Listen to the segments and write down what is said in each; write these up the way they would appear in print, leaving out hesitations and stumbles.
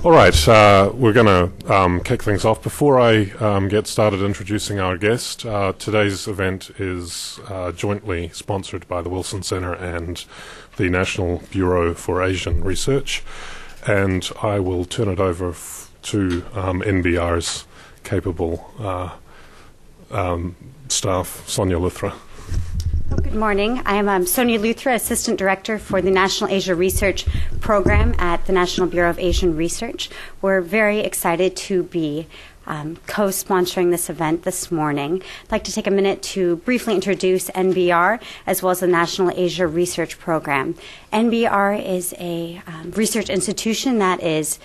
All right, we're going to kick things off. Before I get started introducing our guest, today's event is jointly sponsored by the Wilson Center and the National Bureau for Asian Research, and I will turn it over to NBR's capable staff, Sonia Luthra. Good morning. I am Sonia Luthra, Assistant Director for the National Asia Research Program at the National Bureau of Asian Research. We're very excited to be co-sponsoring this event this morning. I'd like to take a minute to briefly introduce NBR as well as the National Asia Research Program. NBR is a research institution that is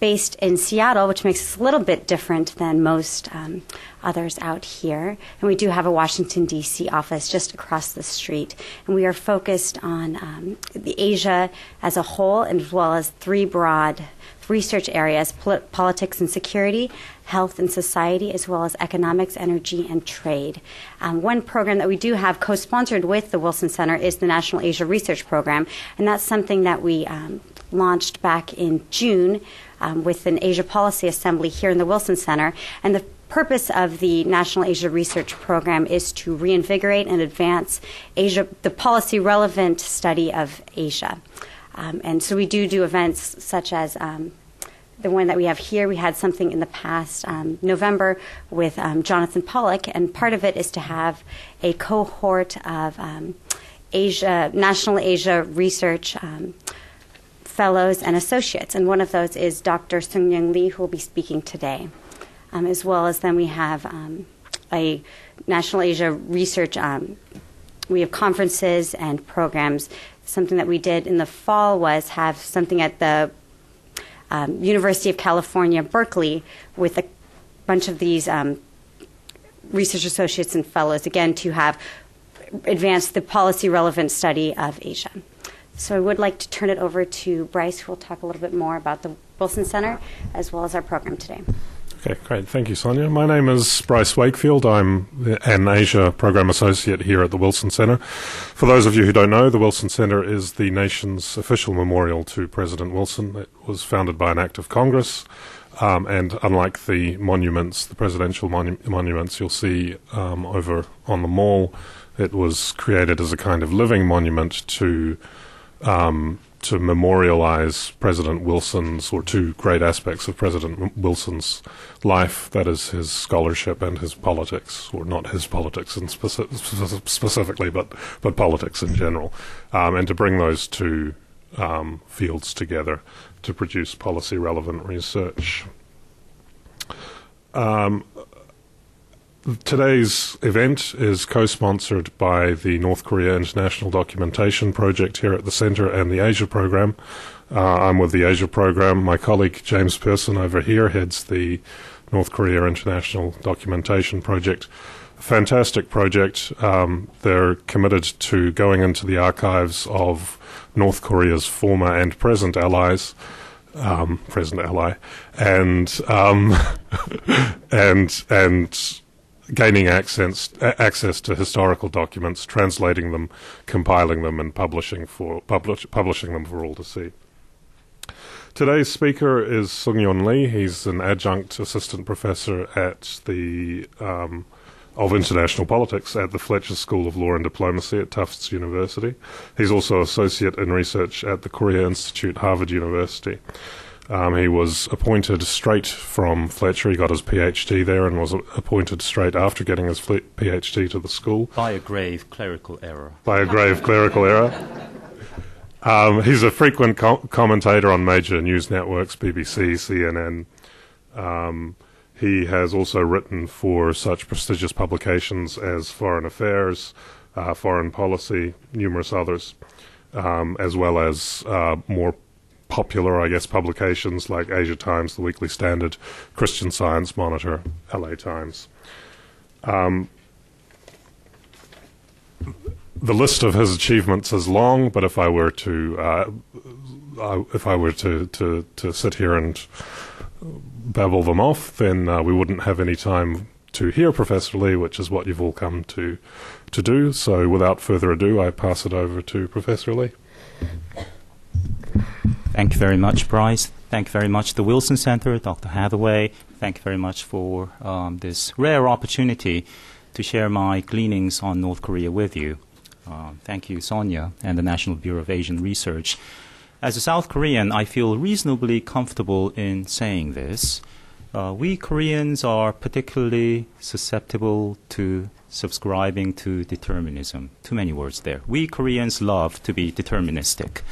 based in Seattle, which makes us a little bit different than most others out here. And we do have a Washington, D.C. office just across the street. And we are focused on the Asia as a whole, as well as three broad research areas: politics and security, health and society, as well as economics, energy, and trade. One program that we do have co-sponsored with the Wilson Center is the National Asia Research Program, and that's something that we launched back in June with an Asia Policy Assembly here in the Wilson Center. And the purpose of the National Asia Research Program is to reinvigorate and advance Asia, the policy-relevant study of Asia. And so we do events such as the one that we have here. We had something in the past November with Jonathan Pollock, and part of it is to have a cohort of National Asia Research fellows and associates, and one of those is Dr. Yoon Lee, who will be speaking today. As well as then we have a National Asia Research, we have conferences and programs. Something that we did in the fall was have something at the University of California, Berkeley, with a bunch of these research associates and fellows, again, to have advanced the policy-relevant study of Asia. So I would like to turn it over to Bryce, who will talk a little bit more about the Wilson Center as well as our program today. Okay, great. Thank you, Sonia. My name is Bryce Wakefield. I'm an Asia Program Associate here at the Wilson Center. For those of you who don't know, the Wilson Center is the nation's official memorial to President Wilson. It was founded by an act of Congress, and unlike the monuments, the presidential monuments you'll see over on the mall, it was created as a kind of living monument to memorialize President Wilson's, or two great aspects of President Wilson's life, that is his scholarship and his politics, or not his politics specifically, but politics in general, and to bring those two fields together to produce policy-relevant research. Today's event is co-sponsored by the North Korea International Documentation Project here at the Center and the Asia Program. I'm with the Asia Program. My colleague James Pearson over here heads the North Korea International Documentation Project. Fantastic project. They're committed to going into the archives of North Korea's former and present allies, present ally, and gaining access to historical documents, translating them, compiling them, and publishing them for all to see. Today's speaker is Yoon Lee. He's an adjunct assistant professor at the of international politics at the Fletcher School of Law and Diplomacy at Tufts University. He's also associate in research at the Korea Institute, Harvard University. He was appointed straight from Fletcher. He got his PhD there and was appointed straight after getting his PhD to the school. By a grave clerical error. He's a frequent commentator on major news networks, BBC, CNN. He has also written for such prestigious publications as Foreign Affairs, Foreign Policy, numerous others, as well as more popular, I guess, publications like Asia Times, The Weekly Standard, Christian Science Monitor, LA Times. The list of his achievements is long, but if I were to sit here and babble them off, then we wouldn't have any time to hear Professor Lee, which is what you've all come to do. So without further ado, I pass it over to Professor Lee. Thank you very much, Bryce. Thank you very much, the Wilson Center, Dr. Hathaway. Thank you very much for this rare opportunity to share my gleanings on North Korea with you. Thank you, Sonia, and the National Bureau of Asian Research. As a South Korean, I feel reasonably comfortable in saying this. We Koreans are particularly susceptible to subscribing to determinism. Too many words there. We Koreans love to be deterministic.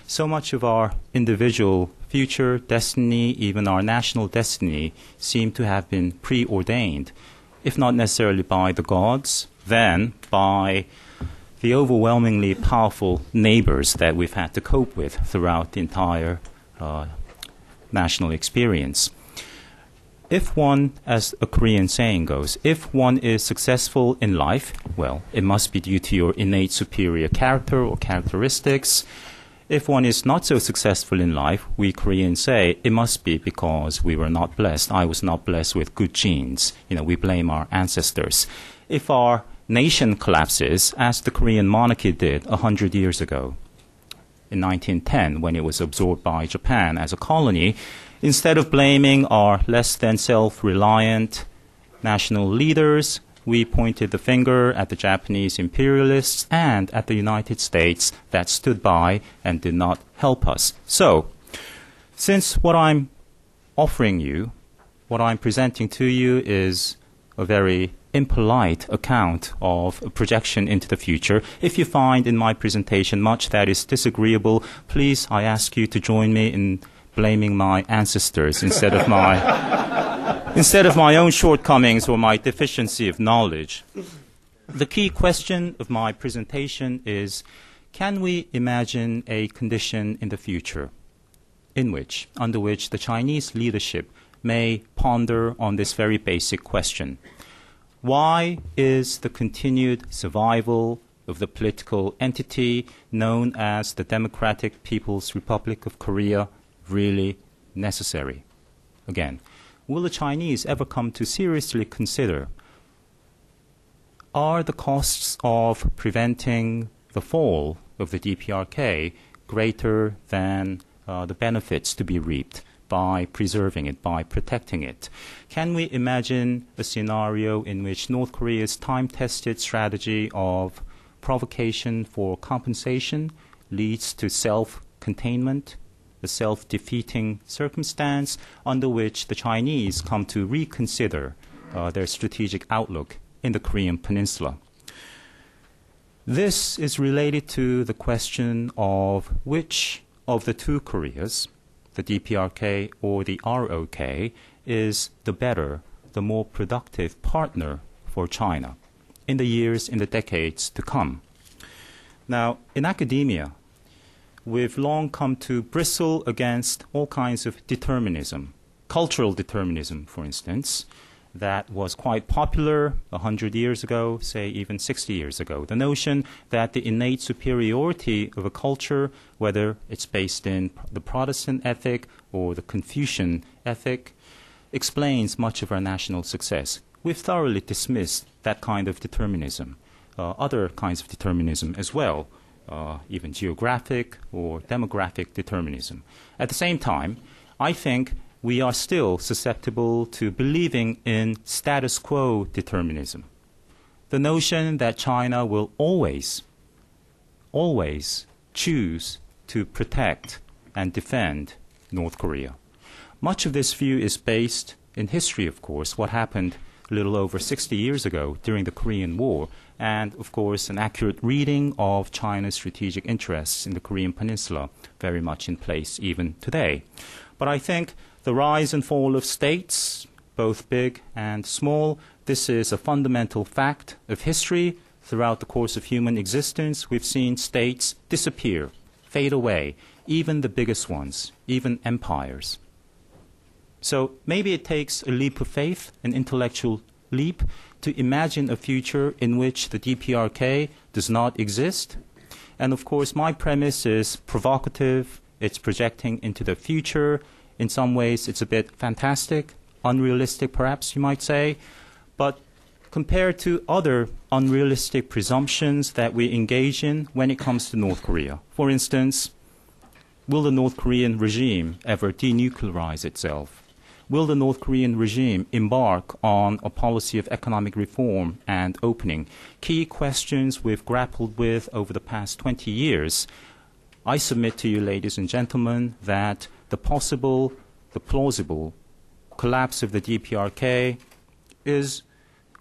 So much of our individual future destiny, even our national destiny, seem to have been preordained, if not necessarily by the gods, then by the overwhelmingly powerful neighbors that we've had to cope with throughout the entire national experience. If one, as a Korean saying goes, if one is successful in life, well, it must be due to your innate superior character or characteristics. If one is not so successful in life, we Koreans say it must be because we were not blessed. I was not blessed with good genes. We blame our ancestors. If our nation collapses, as the Korean monarchy did 100 years ago, in 1910, when it was absorbed by Japan as a colony, instead of blaming our less than self-reliant national leaders, we pointed the finger at the Japanese imperialists and at the United States that stood by and did not help us. So, since what I'm offering you, what I'm presenting to you is a very impolite account of a projection into the future. If you find in my presentation much that is disagreeable, please, I ask you to join me in blaming my ancestors instead of my own shortcomings or my deficiency of knowledge. The key question of my presentation is, can we imagine a condition in the future under which the Chinese leadership may ponder on this very basic question? Why is the continued survival of the political entity known as the Democratic People's Republic of Korea really necessary? Again, will the Chinese ever come to seriously consider, are the costs of preventing the fall of the DPRK greater than the benefits to be reaped by preserving it, by protecting it? Can we imagine a scenario in which North Korea's time-tested strategy of provocation for compensation leads to self-containment, a self-defeating circumstance under which the Chinese come to reconsider their strategic outlook in the Korean peninsula? This is related to the question of which of the two Koreas, the DPRK or the ROK, is the better, the more productive partner for China in the decades to come. Now, in academia, we've long come to bristle against all kinds of determinism, cultural determinism, for instance, that was quite popular 100 years ago, say even 60 years ago. The notion that the innate superiority of a culture, whether it's based in the Protestant ethic or the Confucian ethic, explains much of our national success. We've thoroughly dismissed that kind of determinism, other kinds of determinism as well, even geographic or demographic determinism. At the same time, I think we are still susceptible to believing in status quo determinism. The notion that China will always choose to protect and defend North Korea. Much of this view is based in history, of course, what happened a little over 60 years ago during the Korean War, and, of course, an accurate reading of China's strategic interests in the Korean peninsula, very much in place even today. But I think the rise and fall of states, both big and small, this is a fundamental fact of history. Throughout the course of human existence, we've seen states disappear, fade away, even the biggest ones, even empires. So maybe it takes a leap of faith, an intellectual leap, to imagine a future in which the DPRK does not exist. And of course, my premise is provocative. It's projecting into the future. In some ways, it's a bit fantastic, unrealistic, perhaps you might say. But compared to other unrealistic presumptions that we engage in when it comes to North Korea, for instance, will the North Korean regime ever denuclearize itself? Will the North Korean regime embark on a policy of economic reform and opening? Key questions we've grappled with over the past 20 years. I submit to you, ladies and gentlemen, that the plausible collapse of the DPRK is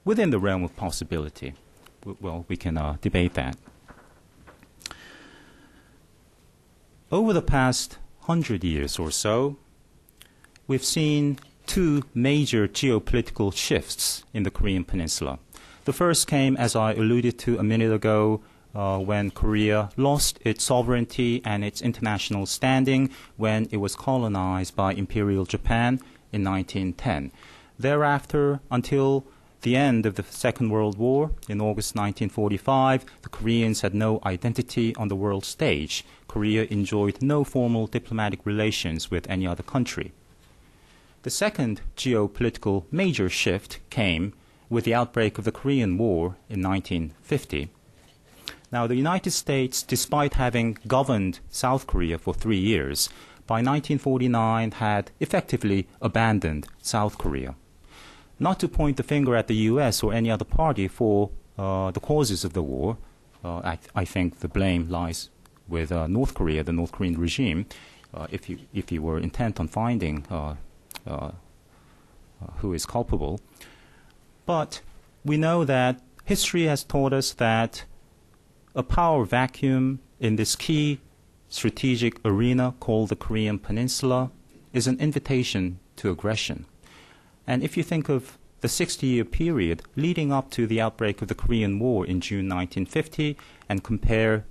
within the realm of possibility. Well, we can debate that. Over the past 100 years or so, we've seen two major geopolitical shifts in the Korean Peninsula. The first came, as I alluded to a minute ago, when Korea lost its sovereignty and its international standing when it was colonized by Imperial Japan in 1910. Thereafter, until the end of the Second World War in August 1945, the Koreans had no identity on the world stage. Korea enjoyed no formal diplomatic relations with any other country. The second geopolitical major shift came with the outbreak of the Korean War in 1950. Now, the United States, despite having governed South Korea for 3 years, by 1949 had effectively abandoned South Korea. Not to point the finger at the U.S. or any other party for the causes of the war, I think the blame lies with North Korea, the North Korean regime, if you were intent on finding who is culpable. But we know that history has taught us that a power vacuum in this key strategic arena called the Korean Peninsula is an invitation to aggression. And if you think of the 60-year period leading up to the outbreak of the Korean War in June 1950 and compare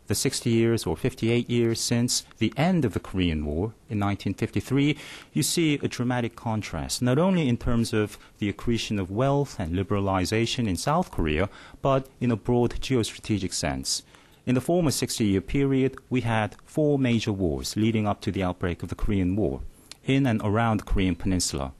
the 60 years or 58 years since the end of the Korean War in 1953, you see a dramatic contrast, not only in terms of the accretion of wealth and liberalization in South Korea, but in a broad geostrategic sense. In the former 60-year period, we had 4 major wars leading up to the outbreak of the Korean War in and around the Korean Peninsula.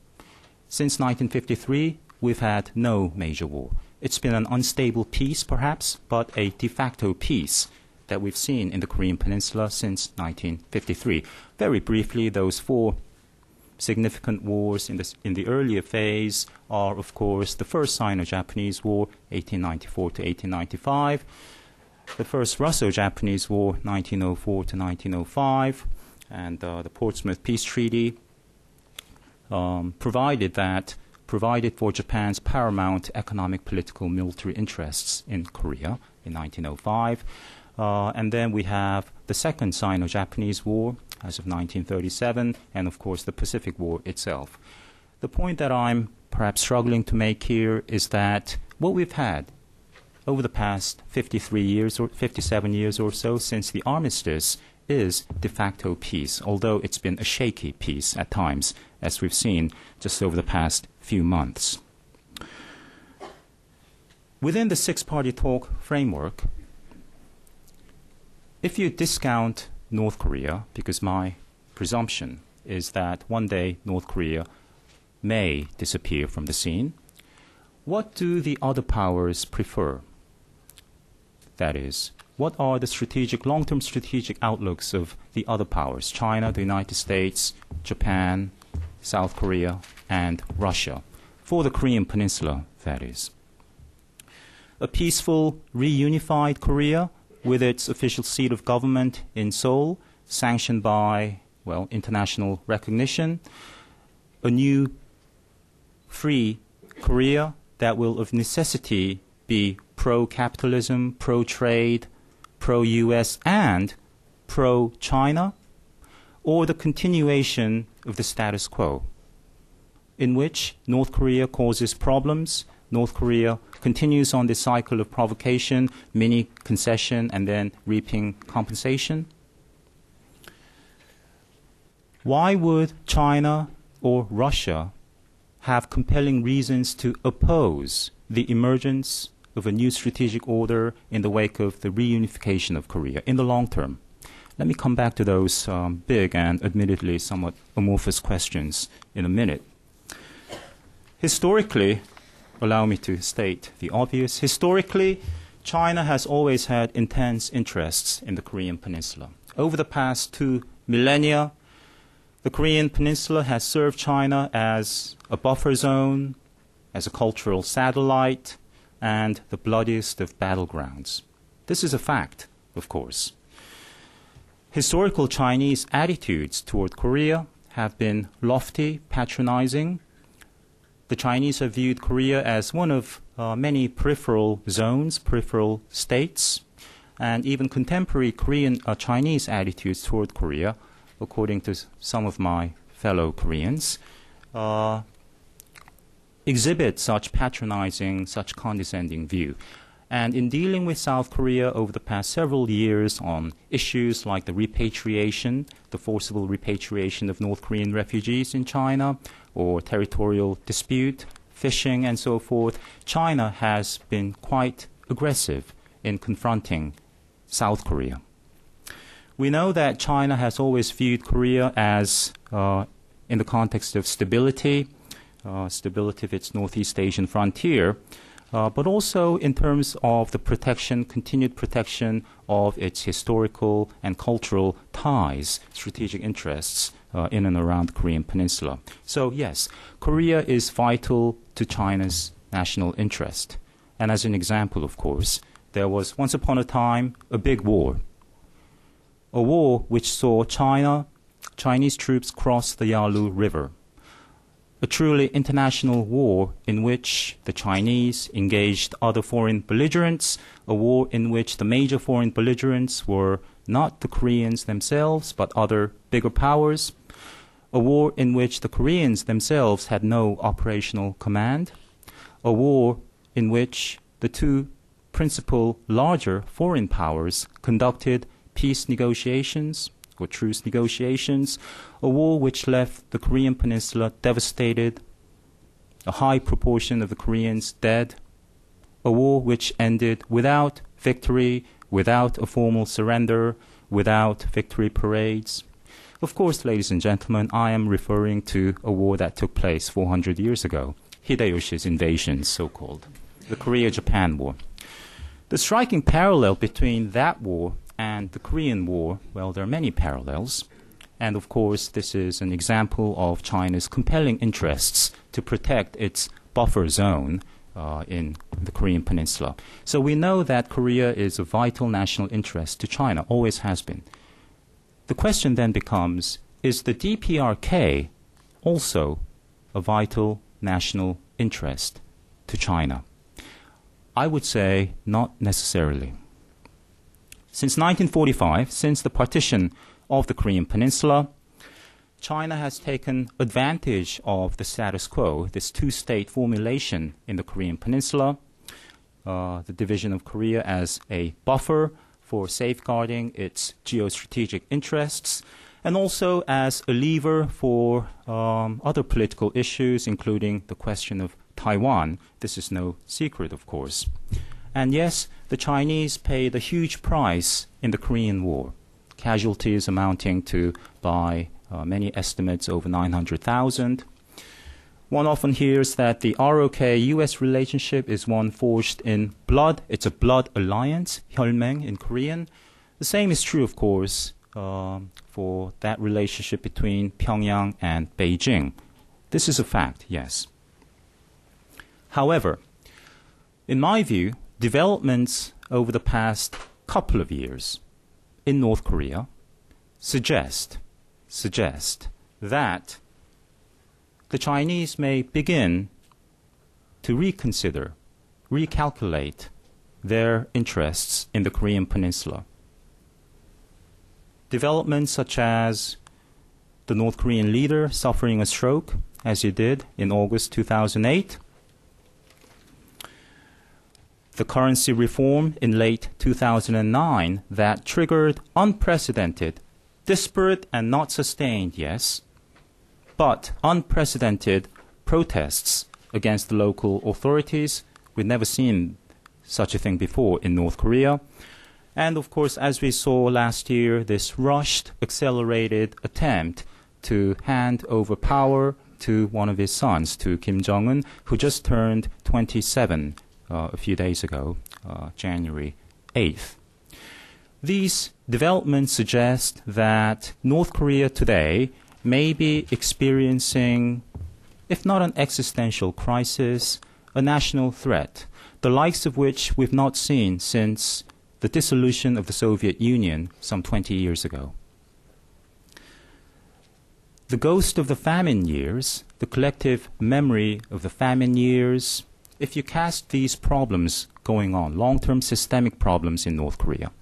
Since 1953, we've had no major war. It's been an unstable peace, perhaps, but a de facto peace that we've seen in the Korean Peninsula since 1953. Very briefly, those 4 significant wars in the earlier phase are, of course, the first Sino-Japanese War, 1894 to 1895, the first Russo-Japanese War, 1904 to 1905, and the Portsmouth Peace Treaty, provided for Japan's paramount economic, political, military interests in Korea in 1905. And then we have the second Sino-Japanese War as of 1937, and of course the Pacific War itself. The point that I'm perhaps struggling to make here is that what we've had over the past 53 years or 57 years or so since the armistice is de facto peace, although it's been a shaky peace at times, as we've seen just over the past few months. Within the six-party talk framework, if you discount North Korea, because my presumption is that one day North Korea may disappear from the scene, what do the other powers prefer? That is, what are the long-term strategic outlooks of the other powers, China, the United States, Japan, South Korea, and Russia, for the Korean Peninsula, that is? A peaceful, reunified Korea with its official seat of government in Seoul, sanctioned by, international recognition. A new, free Korea that will of necessity be pro-capitalism, pro-trade, pro-US, and pro-China, or the continuation of the status quo, in which North Korea causes problems, North Korea continues on this cycle of provocation, mini concession, and then reaping compensation. Why would China or Russia have compelling reasons to oppose the emergence of a new strategic order in the wake of the reunification of Korea in the long term? Let me come back to those big and admittedly somewhat amorphous questions in a minute. Historically, allow me to state the obvious. Historically, China has always had intense interests in the Korean Peninsula. Over the past 2 millennia, the Korean Peninsula has served China as a buffer zone, as a cultural satellite, and the bloodiest of battlegrounds. This is a fact, of course. Historical Chinese attitudes toward Korea have been lofty, patronizing. The Chinese have viewed Korea as one of many peripheral zones, peripheral states, and even contemporary Korean Chinese attitudes toward Korea, according to some of my fellow Koreans, exhibit such patronizing, such condescending view. And in dealing with South Korea over the past several years on issues like the repatriation, the forcible repatriation of North Korean refugees in China, or territorial dispute, fishing, and so forth, China has been quite aggressive in confronting South Korea. We know that China has always viewed Korea as, in the context of stability, stability of its Northeast Asian frontier, but also in terms of the protection, continued protection of its historical and cultural ties, strategic interests in and around the Korean Peninsula. So yes, Korea is vital to China's national interest. And as an example, of course, there was once upon a time a big war. A war which saw Chinese troops cross the Yalu River. A truly international war in which the Chinese engaged other foreign belligerents, a war in which the major foreign belligerents were not the Koreans themselves, but other bigger powers, a war in which the Koreans themselves had no operational command, a war in which the two principal larger foreign powers conducted peace negotiations, or truce negotiations, a war which left the Korean Peninsula devastated, a high proportion of the Koreans dead, a war which ended without victory, without a formal surrender, without victory parades. Of course, ladies and gentlemen, I am referring to a war that took place 400 years ago, Hideyoshi's invasion, so-called, the Korea-Japan War. The striking parallel between that war and the Korean War, well, there are many parallels. And of course, this is an example of China's compelling interests to protect its buffer zone in the Korean Peninsula. So we know that Korea is a vital national interest to China, always has been. The question then becomes, is the DPRK also a vital national interest to China? I would say not necessarily. Since 1945, since the partition of the Korean Peninsula, China has taken advantage of the status quo, this two-state formulation in the Korean Peninsula, the division of Korea as a buffer for safeguarding its geostrategic interests, and also as a lever for other political issues, including the question of Taiwan. This is no secret, of course. And yes, the Chinese paid a huge price in the Korean War, casualties amounting to, by many estimates, over 900,000. One often hears that the ROK-US relationship is one forged in blood. It's a blood alliance, 혈맹 in Korean. The same is true, of course, for that relationship between Pyongyang and Beijing. This is a fact, yes. However, in my view, developments over the past couple of years in North Korea suggest that the Chinese may begin to reconsider, recalculate their interests in the Korean Peninsula. Developments such as the North Korean leader suffering a stroke, as he did in August 2008, the currency reform in late 2009 that triggered unprecedented, disparate and not sustained, yes, but unprecedented protests against the local authorities. We've never seen such a thing before in North Korea. And of course, as we saw last year, this rushed, accelerated attempt to hand over power to one of his sons, to Kim Jong-un, who just turned 27 a few days ago, January 8th. These developments suggest that North Korea today may be experiencing, if not an existential crisis, a national threat, the likes of which we've not seen since the dissolution of the Soviet Union some 20 years ago. The ghost of the famine years, the collective memory of the famine years, if you cast these problems going on, long-term systemic problems in North Korea,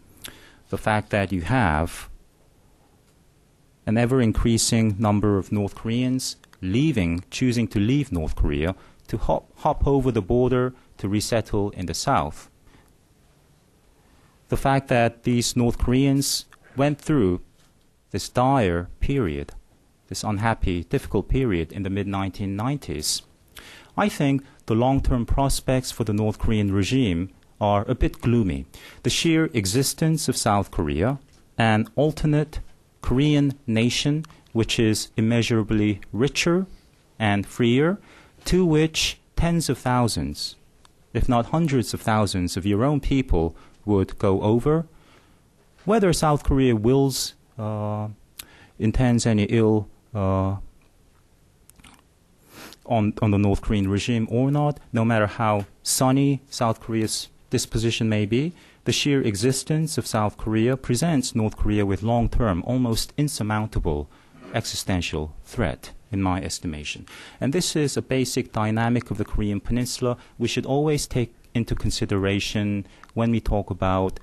the fact that you have an ever-increasing number of North Koreans choosing to leave North Korea to hop over the border to resettle in the south. The fact that these North Koreans went through this dire period, this unhappy, difficult period in the mid-1990s, I think the long-term prospects for the North Korean regime are a bit gloomy. The sheer existence of South Korea, an alternate Korean nation which is immeasurably richer and freer, to which tens of thousands, if not hundreds of thousands of your own people would go over. Whether South Korea intends any ill on the North Korean regime or not, no matter how sunny South Korea's disposition may be, the sheer existence of South Korea presents North Korea with long-term, almost insurmountable existential threat, in my estimation. And this is a basic dynamic of the Korean Peninsula we should always take into consideration when we talk about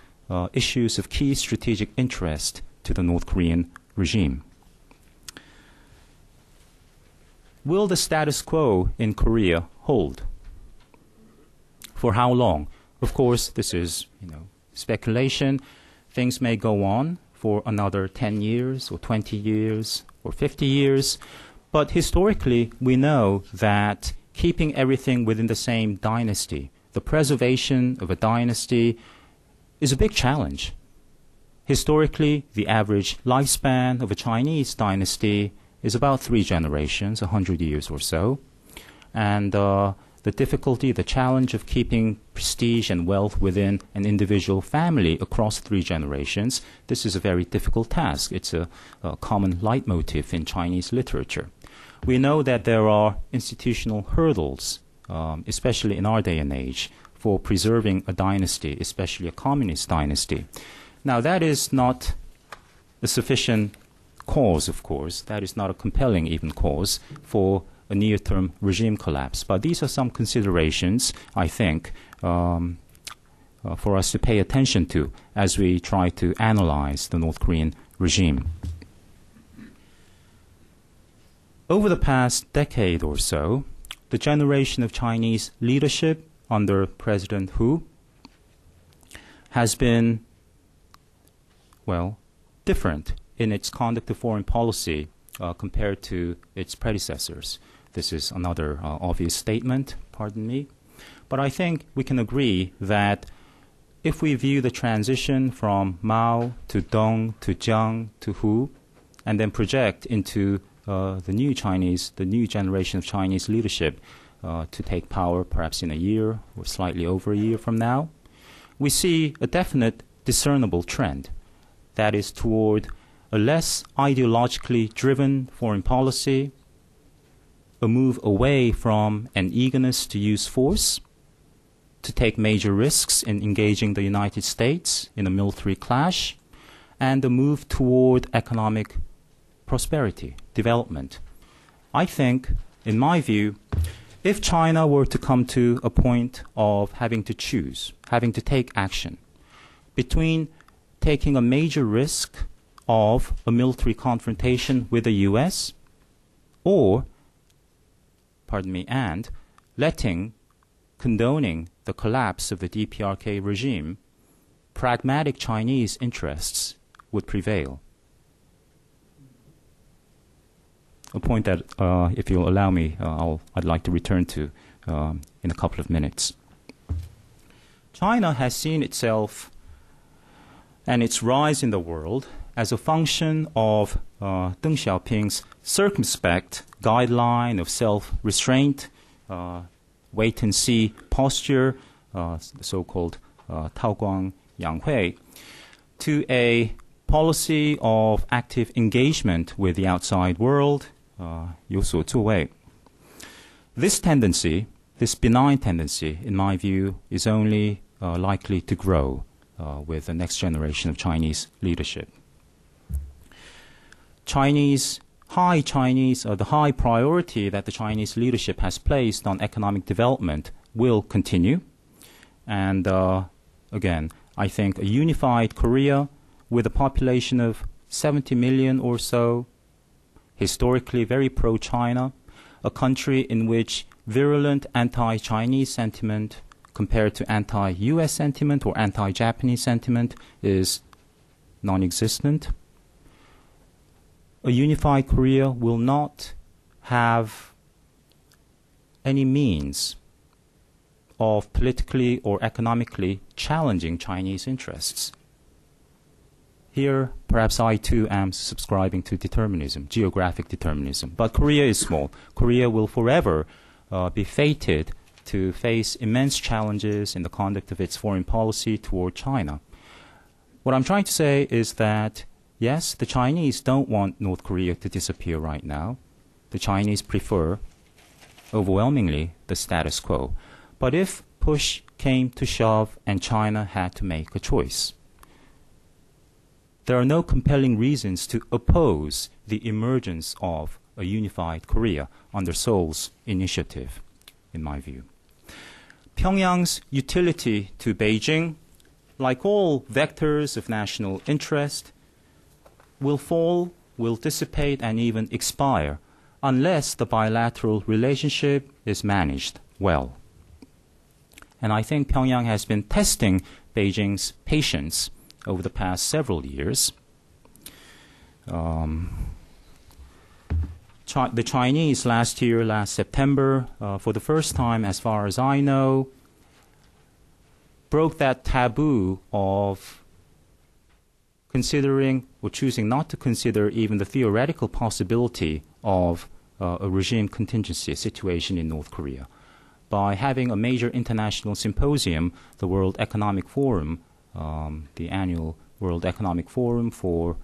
issues of key strategic interest to the North Korean regime. Will the status quo in Korea hold? For how long? Of course, this is, speculation. Things may go on for another 10 years or 20 years or 50 years. But historically, we know that keeping everything within the same dynasty, the preservation of a dynasty, is a big challenge. Historically, the average lifespan of a Chinese dynasty is about 3 generations, 100 years or so. And the difficulty, the challenge of keeping prestige and wealth within an individual family across 3 generations, this is a very difficult task. It's a common leitmotif in Chinese literature. We know that there are institutional hurdles, especially in our day and age, for preserving a dynasty, especially a communist dynasty. Now, that is not a sufficient cause, of course. That is not a compelling even cause for a near-term regime collapse. But these are some considerations, I think, for us to pay attention to as we try to analyze the North Korean regime. Over the past decade or so, the generation of Chinese leadership under President Hu has been, different in its conduct of foreign policy compared to its predecessors. This is another obvious statement, pardon me. But I think we can agree that if we view the transition from Mao to Deng to Jiang to Hu, and then project into the new generation of Chinese leadership to take power perhaps in a year or slightly over a year from now, we see a definite discernible trend that is toward a less ideologically driven foreign policy, a move away from an eagerness to use force, to take major risks in engaging the United States in a military clash, and a move toward economic prosperity, development. I think, in my view, if China were to come to a point of having to choose, having to take action, between taking a major risk of a military confrontation with the U.S. and condoning the collapse of the DPRK regime, pragmatic Chinese interests would prevail. A point that, if you'll allow me, I'd like to return to in a couple of minutes. China has seen itself and its rise in the world as a function of Deng Xiaoping's circumspect guideline of self-restraint, wait-and-see posture, the so-called Taoguang Yanghui. to a policy of active engagement with the outside world, 有所作为. This tendency, this benign tendency, in my view, is only likely to grow with the next generation of Chinese leadership. The high priority that the Chinese leadership has placed on economic development will continue. And again, I think a unified Korea with a population of 70 million or so, historically very pro-China, a country in which virulent anti-Chinese sentiment compared to anti-US sentiment or anti-Japanese sentiment is non-existent. A unified Korea will not have any means of politically or economically challenging Chinese interests. Here, perhaps I too am subscribing to determinism, geographic determinism. But Korea is small. Korea will forever be fated to face immense challenges in the conduct of its foreign policy toward China. What I'm trying to say is that, yes, the Chinese don't want North Korea to disappear right now. The Chinese prefer, overwhelmingly, the status quo. But if push came to shove and China had to make a choice, there are no compelling reasons to oppose the emergence of a unified Korea under Seoul's initiative, in my view. Pyongyang's utility to Beijing, like all vectors of national interest, will fall, will dissipate, and even expire unless the bilateral relationship is managed well. And I think Pyongyang has been testing Beijing's patience over the past several years. The Chinese last September, for the first time, as far as I know, broke that taboo of considering or choosing not to consider even the theoretical possibility of a regime contingency situation in North Korea by having a major international symposium, the World Economic Forum, the annual World Economic Forum for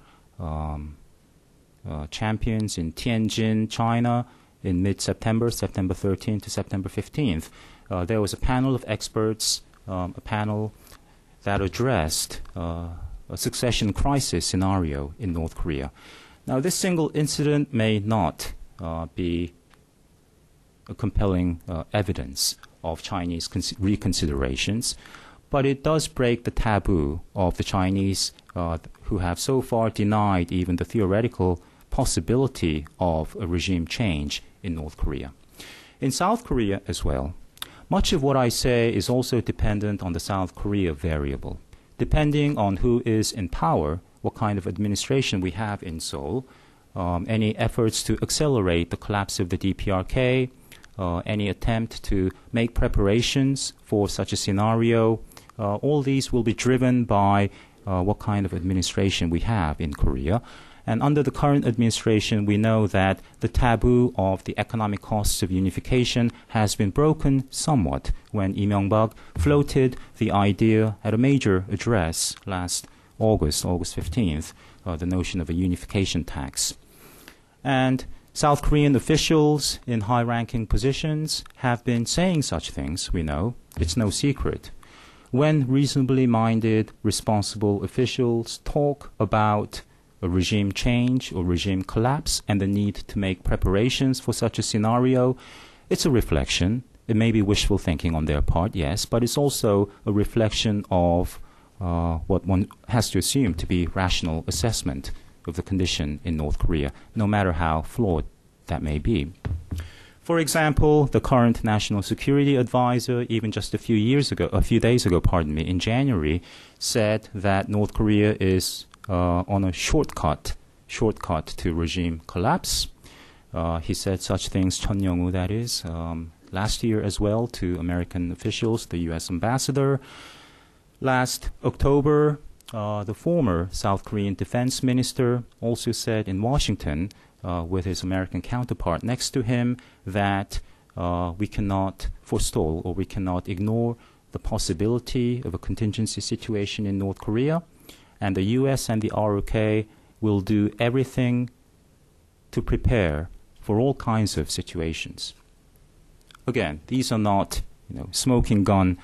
champions in Tianjin, China, in mid-September, September 13th to September 15th. There was a panel of experts, a panel that addressed a succession crisis scenario in North Korea. Now, this single incident may not be a compelling evidence of Chinese reconsiderations, but it does break the taboo of the Chinese who have so far denied even the theoretical possibility of a regime change in North Korea. In South Korea as well, much of what I say is also dependent on the South Korea variable. Depending on who is in power, what kind of administration we have in Seoul, any efforts to accelerate the collapse of the DPRK, any attempt to make preparations for such a scenario, all these will be driven by what kind of administration we have in Korea. And under the current administration, we know that the taboo of the economic costs of unification has been broken somewhat when Lee Myung-bak floated the idea at a major address last August 15th, the notion of a unification tax. And South Korean officials in high-ranking positions have been saying such things, we know. It's no secret. When reasonably minded, responsible officials talk about a regime change or regime collapse and the need to make preparations for such a scenario, it's a reflection. It may be wishful thinking on their part, yes, but it's also a reflection of what one has to assume to be rational assessment of the condition in North Korea, no matter how flawed that may be. For example, the current National Security Advisor, even just a few days ago, in January, said that North Korea is on a shortcut to regime collapse. He said such things, Chun Young-woo, that is, last year as well to American officials, the U.S. ambassador. Last October, the former South Korean defense minister also said in Washington, with his American counterpart next to him, that we cannot forestall or we cannot ignore the possibility of a contingency situation in North Korea. and the U.S. and the ROK will do everything to prepare for all kinds of situations. Again, these are not smoking gun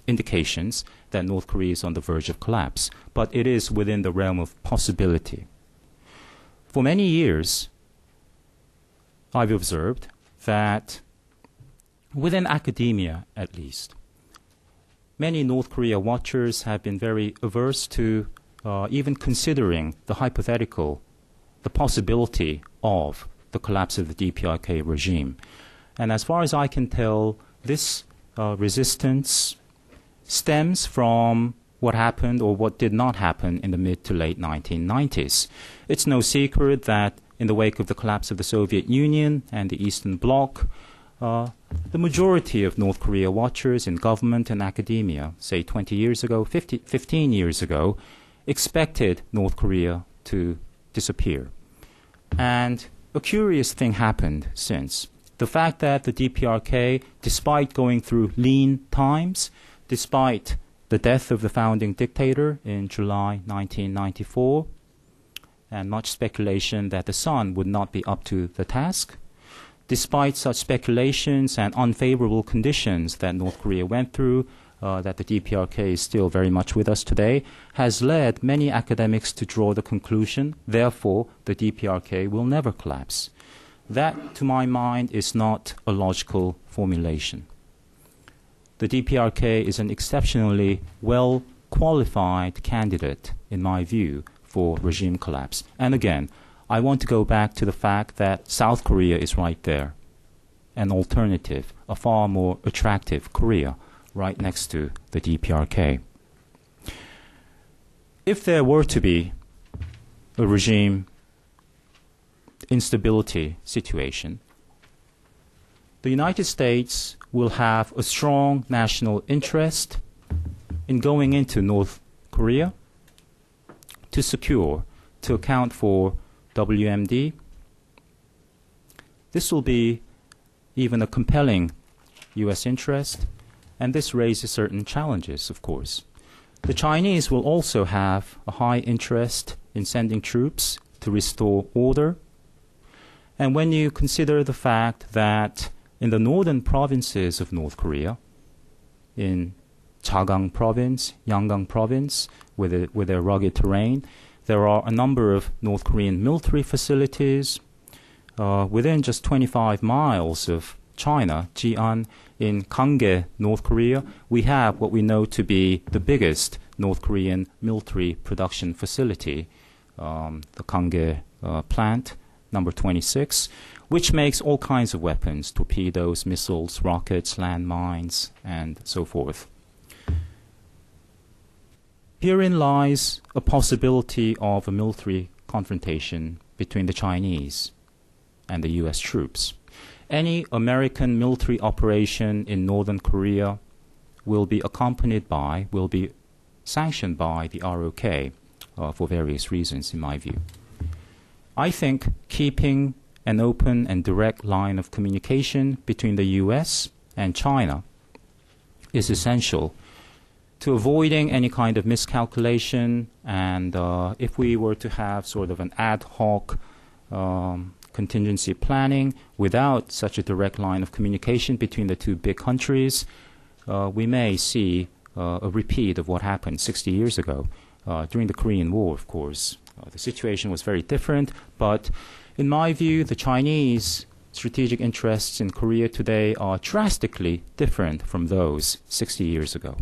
indications that North Korea is on the verge of collapse, but it is within the realm of possibility. For many years, I've observed that within academia, at least, many North Korea watchers have been very averse to even considering the hypothetical, the possibility of the collapse of the DPRK regime. And as far as I can tell, this resistance stems from what happened or what did not happen in the mid to late 1990s. It's no secret that in the wake of the collapse of the Soviet Union and the Eastern Bloc, the majority of North Korea watchers in government and academia, say 20 years ago, 15 years ago, expected North Korea to disappear. And a curious thing happened since. The fact that the DPRK, despite going through lean times, despite the death of the founding dictator in July 1994, and much speculation that the son would not be up to the task, despite such speculations and unfavorable conditions that North Korea went through, that the DPRK is still very much with us today, has led many academics to draw the conclusion, therefore, the DPRK will never collapse. That, to my mind, is not a logical formulation. The DPRK is an exceptionally well-qualified candidate, in my view, for regime collapse. And again, I want to go back to the fact that South Korea is right there, an alternative, a far more attractive Korea, right next to the DPRK. If there were to be a regime instability situation, the United States will have a strong national interest in going into North Korea to secure, to account for WMD. This will be even a compelling U.S. interest, and this raises certain challenges, of course. The Chinese will also have a high interest in sending troops to restore order. And when you consider the fact that in the northern provinces of North Korea, in Chagang province, Yangon province, with their rugged terrain, there are a number of North Korean military facilities. Within just 25 miles of China, Jian, in Ganggae, North Korea, we have what we know to be the biggest North Korean military production facility, the Ganggae plant, number 26, which makes all kinds of weapons, torpedoes, missiles, rockets, landmines, and so forth. Herein lies a possibility of a military confrontation between the Chinese and the U.S. troops. Any American military operation in northern Korea will be accompanied by, will be sanctioned by the ROK for various reasons, in my view. I think keeping an open and direct line of communication between the U.S. and China is essential to avoiding any kind of miscalculation, and if we were to have sort of an ad hoc contingency planning without such a direct line of communication between the two big countries, we may see a repeat of what happened 60 years ago during the Korean War, of course. The situation was very different, but in my view, the Chinese strategic interests in Korea today are drastically different from those 60 years ago.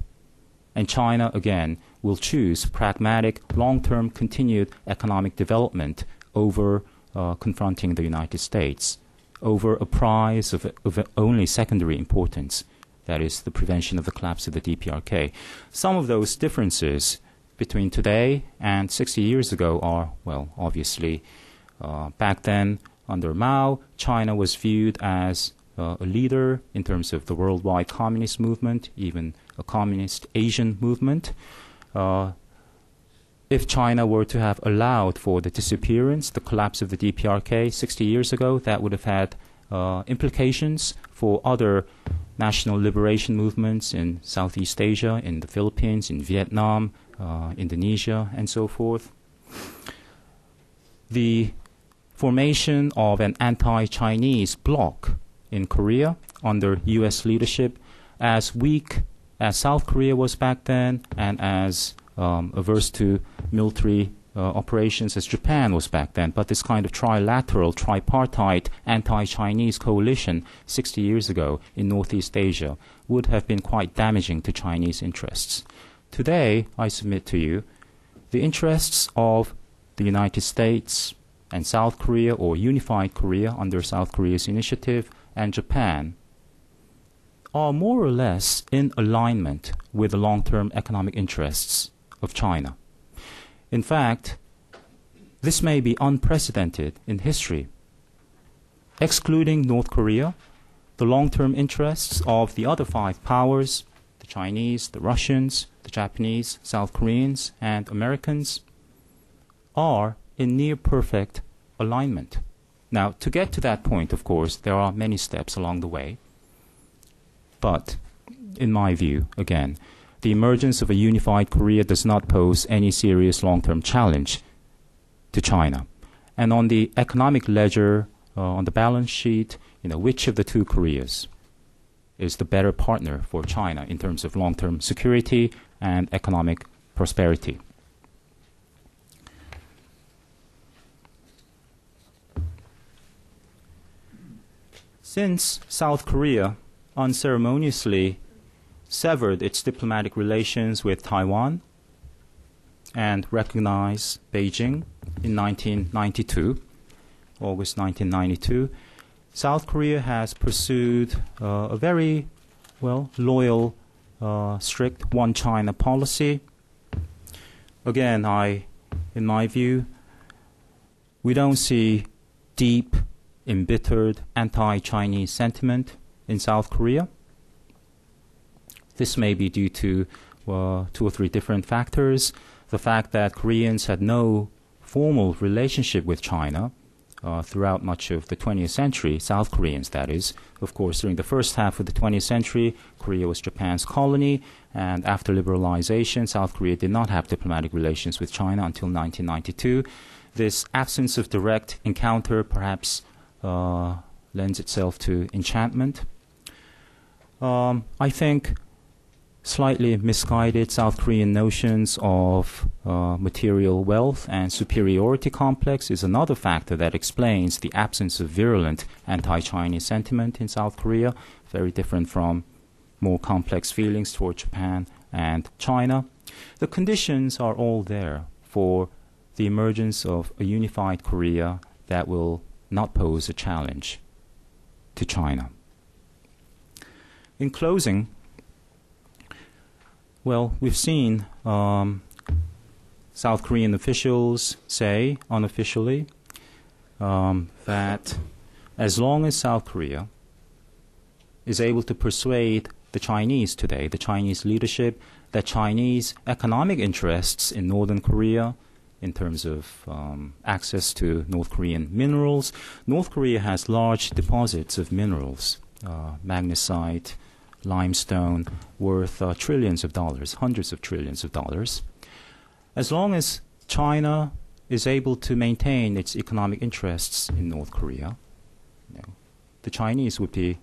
And China, again, will choose pragmatic, long-term, continued economic development over confronting the United States, over a prize of only secondary importance, that is, the prevention of the collapse of the DPRK. Some of those differences between today and 60 years ago are, well, obviously, back then, under Mao, China was viewed as a leader in terms of the worldwide communist movement, even a communist Asian movement. If China were to have allowed for the disappearance, the collapse of the DPRK 60 years ago, that would have had implications for other national liberation movements in Southeast Asia, in the Philippines, in Vietnam, Indonesia, and so forth. The formation of an anti-Chinese bloc in Korea under U.S. leadership, as weak as South Korea was back then and as averse to military operations as Japan was back then, but this kind of trilateral, tripartite anti-Chinese coalition 60 years ago in Northeast Asia would have been quite damaging to Chinese interests. Today, I submit to you, the interests of the United States and South Korea, or unified Korea under South Korea's initiative, and Japan are more or less in alignment with the long-term economic interests of China. In fact, this may be unprecedented in history. Excluding North Korea, the long-term interests of the other five powers, the Chinese, the Russians, the Japanese, South Koreans, and Americans, are in near perfect alignment. Now, to get to that point, of course, there are many steps along the way. But, in my view, again, the emergence of a unified Korea does not pose any serious long-term challenge to China. And on the economic ledger, on the balance sheet, which of the two Koreas is the better partner for China in terms of long-term security and economic prosperity? Since South Korea unceremoniously severed its diplomatic relations with Taiwan and recognized Beijing in 1992, August 1992, South Korea has pursued a very, loyal, strict one China policy. Again, in my view, we don't see deep, embittered anti-Chinese sentiment in South Korea. This may be due to two or three different factors. The fact that Koreans had no formal relationship with China throughout much of the 20th century, South Koreans, that is. Of course, during the first half of the 20th century, Korea was Japan's colony, and after liberalization, South Korea did not have diplomatic relations with China until 1992. This absence of direct encounter perhaps lends itself to enchantment. I think slightly misguided South Korean notions of material wealth and superiority complex is another factor that explains the absence of virulent anti-Chinese sentiment in South Korea, very different from more complex feelings toward Japan and China. The conditions are all there for the emergence of a unified Korea that will not pose a challenge to China. In closing, we've seen South Korean officials say unofficially that as long as South Korea is able to persuade the Chinese today, the Chinese leadership, that Chinese economic interests in Northern Korea in terms of access to North Korean minerals. North Korea has large deposits of minerals, magnesite, limestone, worth trillions of dollars, hundreds of trillions of dollars. As long as China is able to maintain its economic interests in North Korea, the Chinese would be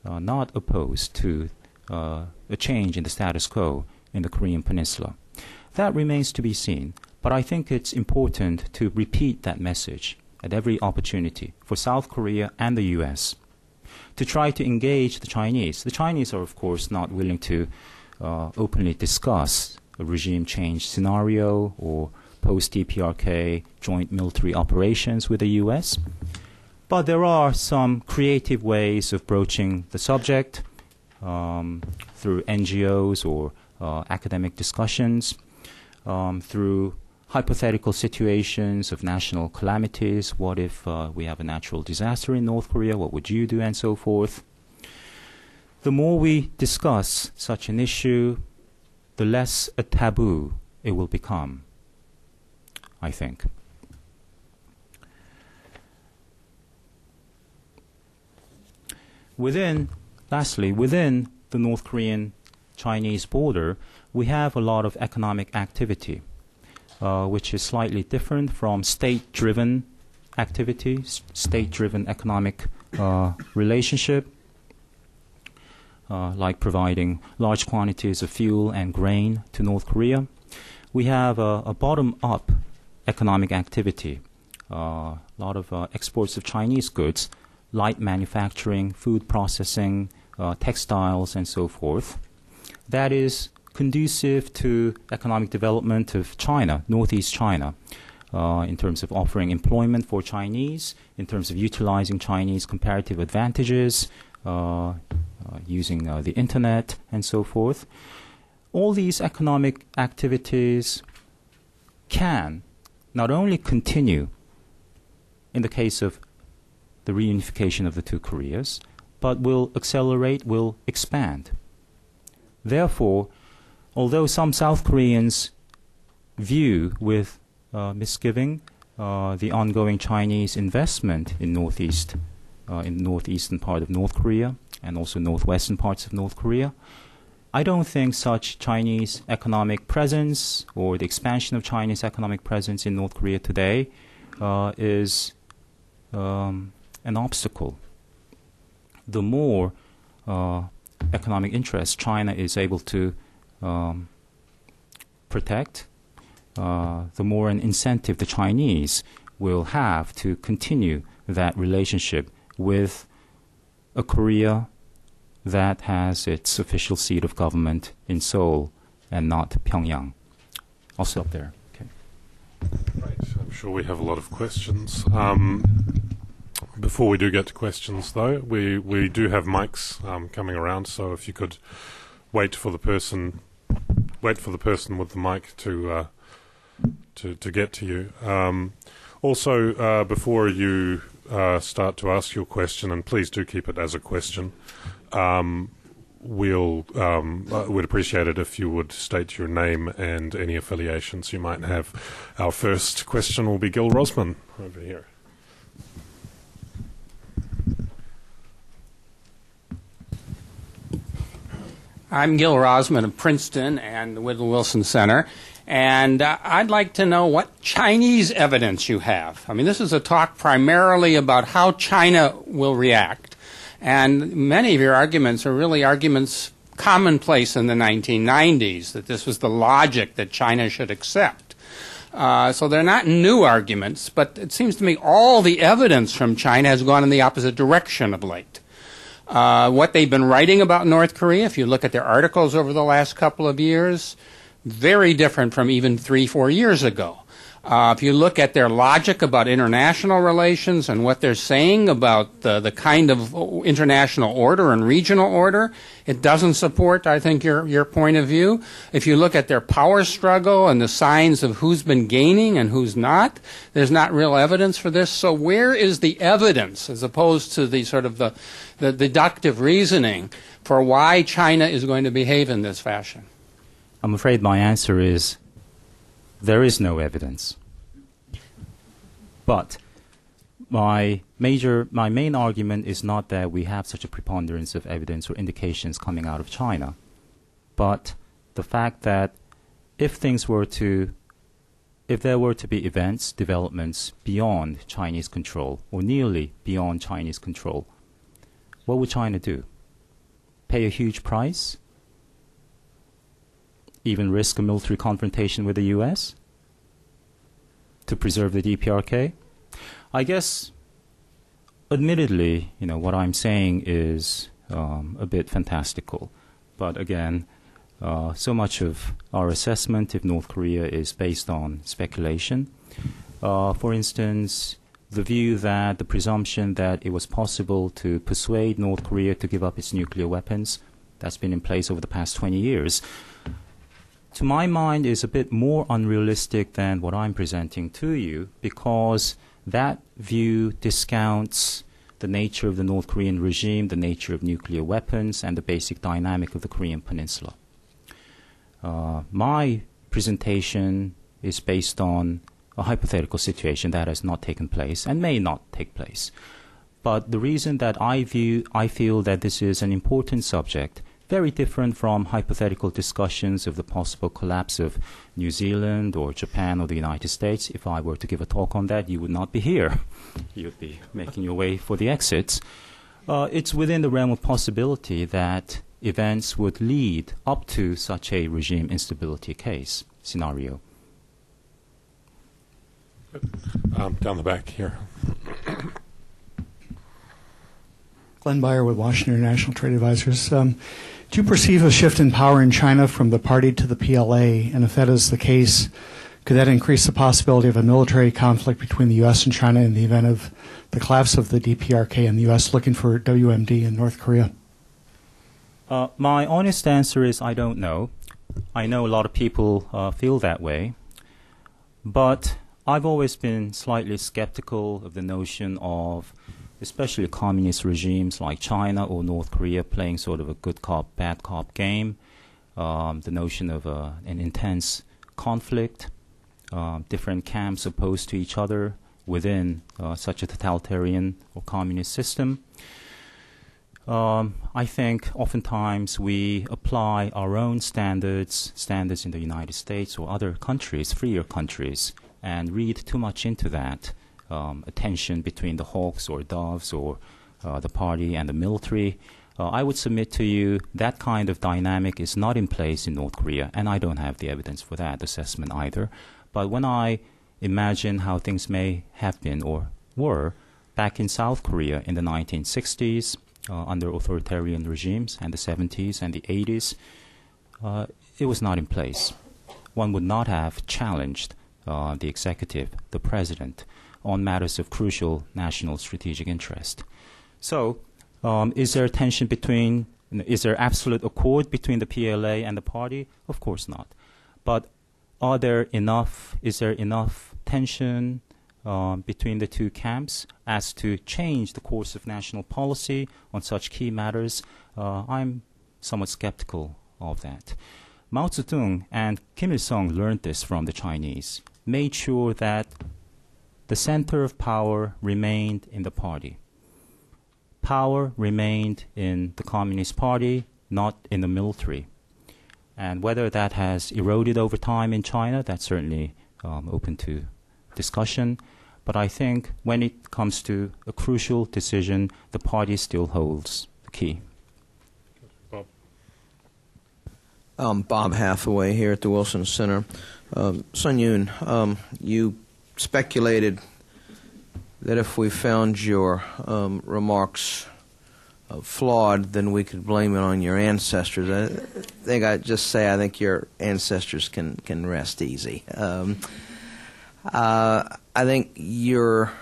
not opposed to a change in the status quo in the Korean Peninsula. That remains to be seen. But I think it's important to repeat that message at every opportunity for South Korea and the U.S. to try to engage the Chinese. The Chinese are, of course, not willing to openly discuss a regime change scenario or post-DPRK joint military operations with the U.S. But there are some creative ways of broaching the subject through NGOs or academic discussions, through hypothetical situations of national calamities. What if we have a natural disaster in North Korea? What would you do? And so forth. The more we discuss such an issue, the less a taboo it will become, I think. Within lastly, within the North Korean-Chinese border, we have a lot of economic activity, which is slightly different from state-driven activity, state-driven economic relationship, like providing large quantities of fuel and grain to North Korea. We have a bottom-up economic activity, a lot of exports of Chinese goods, light manufacturing, food processing, textiles, and so forth. That is conducive to economic development of China, Northeast China, in terms of offering employment for Chinese, in terms of utilizing Chinese comparative advantages, using the internet, and so forth. All these economic activities can not only continue in the case of the reunification of the two Koreas, but will accelerate, will expand. Therefore, although some South Koreans view with misgiving the ongoing Chinese investment in northeastern part of North Korea and also northwestern parts of North Korea, I don't think such Chinese economic presence or the expansion of Chinese economic presence in North Korea today is an obstacle. The more economic interest China is able to protect, the more an incentive the Chinese will have to continue that relationship with a Korea that has its official seat of government in Seoul and not Pyongyang. I'll stop there. Okay. Right. I'm sure we have a lot of questions. Before we do get to questions, though, we do have mics coming around. So if you could wait for the person with the mic to get to you. Also, before you start to ask your question, and please do keep it as a question, we'd appreciate it if you would state your name and any affiliations you might have. Our first question will be Gil Rosman over here. I'm Gil Rosman of Princeton and the Woodrow Wilson Center, and I'd like to know what Chinese evidence you have. I mean, this is a talk primarily about how China will react, and many of your arguments are really arguments commonplace in the 1990s, that this was the logic that China should accept. So they're not new arguments, but it seems to me all the evidence from China has gone in the opposite direction of late. What they've been writing about North Korea, if you look at their articles over the last couple of years, very different from even 3-4 years ago. If you look at their logic about international relations and what they're saying about the kind of international order and regional order, it doesn't support, I think, your point of view. If you look at their power struggle and the signs of who's been gaining and who's not, there's not real evidence for this. So where is the evidence, as opposed to the sort of the deductive reasoning for why China is going to behave in this fashion? I'm afraid my answer is there is no evidence. But my main argument is not that we have such a preponderance of evidence or indications coming out of China, but the fact that if there were to be events, developments beyond Chinese control or nearly beyond Chinese control, what would China do? Pay a huge price? Even risk a military confrontation with the U.S. to preserve the DPRK? I guess, admittedly, what I'm saying is a bit fantastical. But again, so much of our assessment of North Korea is based on speculation. For instance, the view that the presumption that it was possible to persuade North Korea to give up its nuclear weapons, that's been in place over the past 20 years, to my mind is a bit more unrealistic than what I'm presenting to you, because that view discounts the nature of the North Korean regime, the nature of nuclear weapons, and the basic dynamic of the Korean Peninsula. My presentation is based on a hypothetical situation that has not taken place and may not take place. But the reason that I feel that this is an important subject, very different from hypothetical discussions of the possible collapse of New Zealand or Japan or the United States. If I were to give a talk on that, you would not be here. You'd be making your way for the exits. It's within the realm of possibility that events would lead up to such a regime instability case scenario. Down the back here. Glenn Beyer with Washington International Trade Advisors. Do you perceive a shift in power in China from the party to the PLA? And if that is the case, could that increase the possibility of a military conflict between the U.S. and China in the event of the collapse of the DPRK and the U.S. looking for WMD in North Korea? My honest answer is I don't know. I know a lot of people feel that way. But I've always been slightly skeptical of the notion of especially communist regimes like China or North Korea playing sort of a good cop, bad cop game. The notion of an intense conflict, different camps opposed to each other within such a totalitarian or communist system. I think oftentimes we apply our own standards in the United States or other countries, freer countries, and read too much into that. A tension between the hawks or doves or the party and the military. I would submit to you that kind of dynamic is not in place in North Korea, and I don't have the evidence for that assessment either. But when I imagine how things may have been or were back in South Korea in the 1960s under authoritarian regimes and the 70s and the 80s, it was not in place. One would not have challenged the executive, the president, on matters of crucial national strategic interest. So, is there tension between, is there absolute accord between the PLA and the party? Of course not. But is there enough tension between the two camps as to change the course of national policy on such key matters? I'm somewhat skeptical of that. Mao Zedong and Kim Il-sung learned this from the Chinese, made sure that the center of power remained in the party. Power remained in the Communist Party, not in the military. And whether that has eroded over time in China, that's certainly open to discussion. But I think when it comes to a crucial decision, the party still holds the key. Bob Hathaway here at the Wilson Center. Sun Yoon, you speculated that if we found your remarks flawed, then we could blame it on your ancestors. I think I'd just say I think your ancestors can rest easy. I think your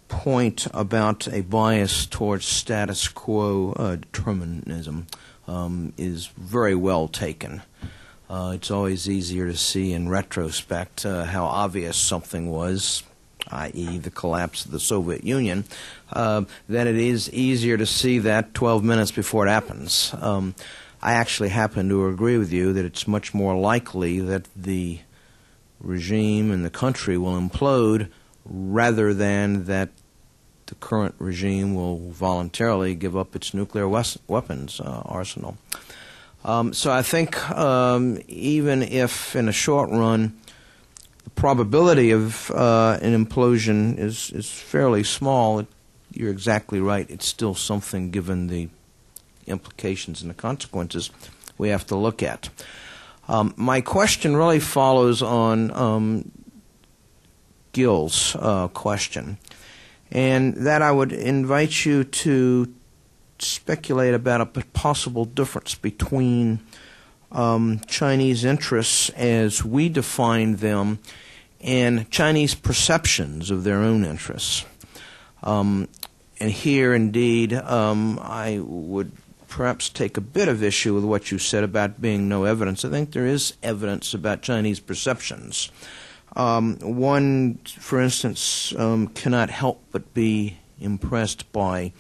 point about a bias towards status quo determinism is very well taken. It's always easier to see in retrospect how obvious something was, i.e. the collapse of the Soviet Union, than it is easier to see that 12 minutes before it happens. I actually happen to agree with you that it's much more likely that the regime and the country will implode rather than that the current regime will voluntarily give up its nuclear weapons arsenal. So I think even if in a short run the probability of an implosion is fairly small, you're exactly right. It's still something, given the implications and the consequences, we have to look at. My question really follows on Gil's question, and that I would invite you to speculate about a possible difference between Chinese interests as we define them and Chinese perceptions of their own interests. And here, indeed, I would perhaps take a bit of issue with what you said about being no evidence. I think there is evidence about Chinese perceptions. One, for instance, cannot help but be impressed by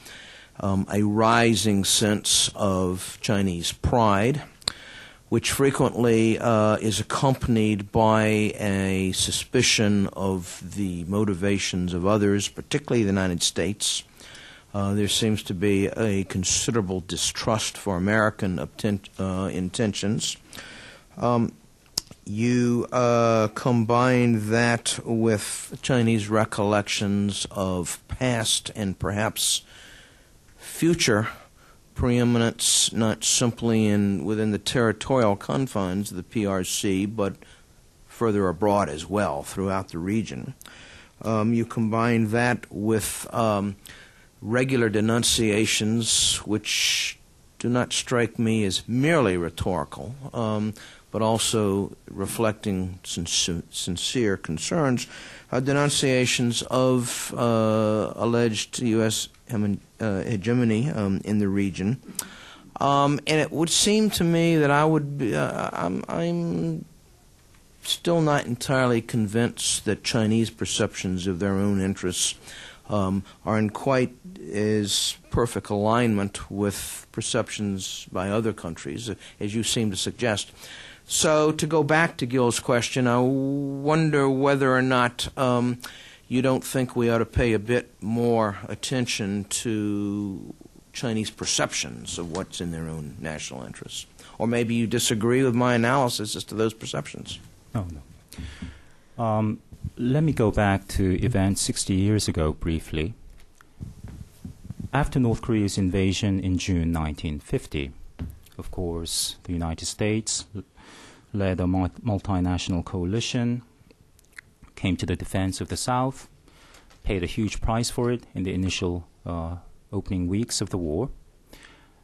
a rising sense of Chinese pride, which frequently is accompanied by a suspicion of the motivations of others, particularly the United States, There seems to be a considerable distrust for American intentions. You combine that with Chinese recollections of past and perhaps future preeminence, not simply within the territorial confines of the PRC, but further abroad as well throughout the region. You combine that with regular denunciations, which do not strike me as merely rhetorical, but also reflecting sincere concerns, denunciations of alleged U.S. hegemony in the region. And it would seem to me that I'm still not entirely convinced that Chinese perceptions of their own interests are in quite as perfect alignment with perceptions by other countries, as you seem to suggest. So to go back to Gil's question, I wonder whether or not you don't think we ought to pay a bit more attention to Chinese perceptions of what's in their own national interests. Or maybe you disagree with my analysis as to those perceptions. No. Let me go back to events 60 years ago briefly. After North Korea's invasion in June 1950, of course, the United States led a multinational coalition, came to the defense of the South, paid a huge price for it in the initial opening weeks of the war.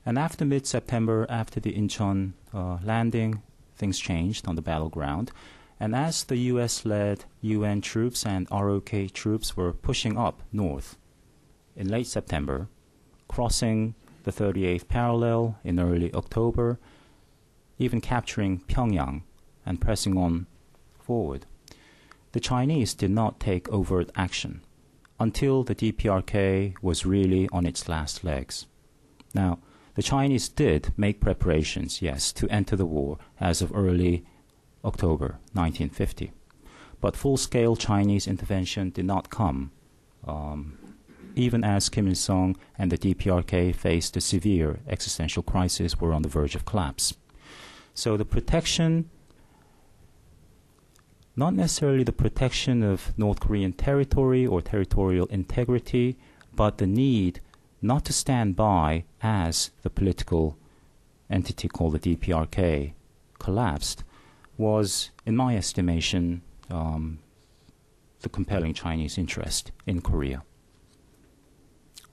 And after mid-September, after the Incheon landing, things changed on the battleground. And as the U.S.-led UN troops and ROK troops were pushing up north in late September, crossing the 38th parallel in early October, even capturing Pyongyang and pressing on forward, the Chinese did not take overt action until the DPRK was really on its last legs. Now, the Chinese did make preparations, yes, to enter the war as of early October 1950. But full-scale Chinese intervention did not come, even as Kim Il-sung and the DPRK faced a severe existential crisis, were on the verge of collapse. So the protection, not necessarily the protection of North Korean territory or territorial integrity, but the need not to stand by as the political entity called the DPRK collapsed, was, in my estimation, the compelling Chinese interest in Korea.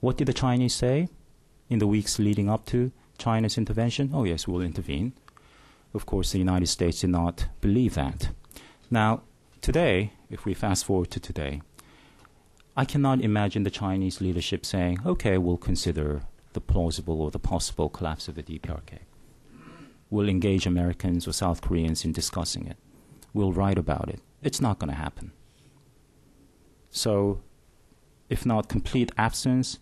What did the Chinese say in the weeks leading up to China's intervention? Oh, yes, we'll intervene. Of course, the United States did not believe that. Now, today, if we fast forward to today, I cannot imagine the Chinese leadership saying, okay, we'll consider the plausible or the possible collapse of the DPRK. We'll engage Americans or South Koreans in discussing it. We'll write about it. It's not going to happen. So, if not complete absence,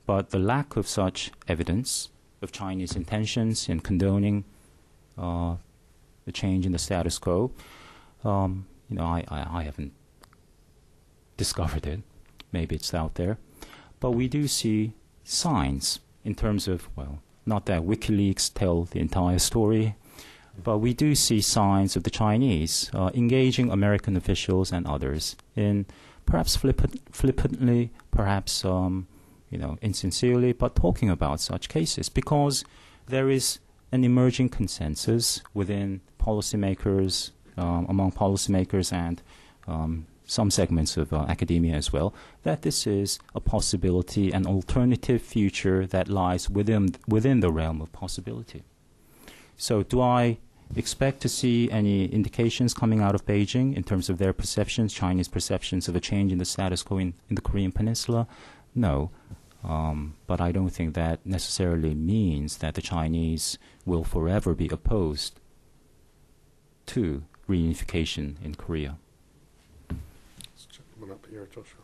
but the lack of such evidence of Chinese intentions in condoning the change in the status quo, I haven't discovered it. Maybe it's out there. But we do see signs in terms of, well, not that WikiLeaks tell the entire story, but we do see signs of the Chinese engaging American officials and others in perhaps flippantly, perhaps insincerely, but talking about such cases, because there is an emerging consensus within policymakers, among policymakers and some segments of academia as well, that this is a possibility, an alternative future that lies within the realm of possibility. So do I expect to see any indications coming out of Beijing in terms of their perceptions, Chinese perceptions of a change in the status quo in the Korean Peninsula? No. But I don't think that necessarily means that the Chinese will forever be opposed to reunification in Korea. Let's check one up here, Joshua.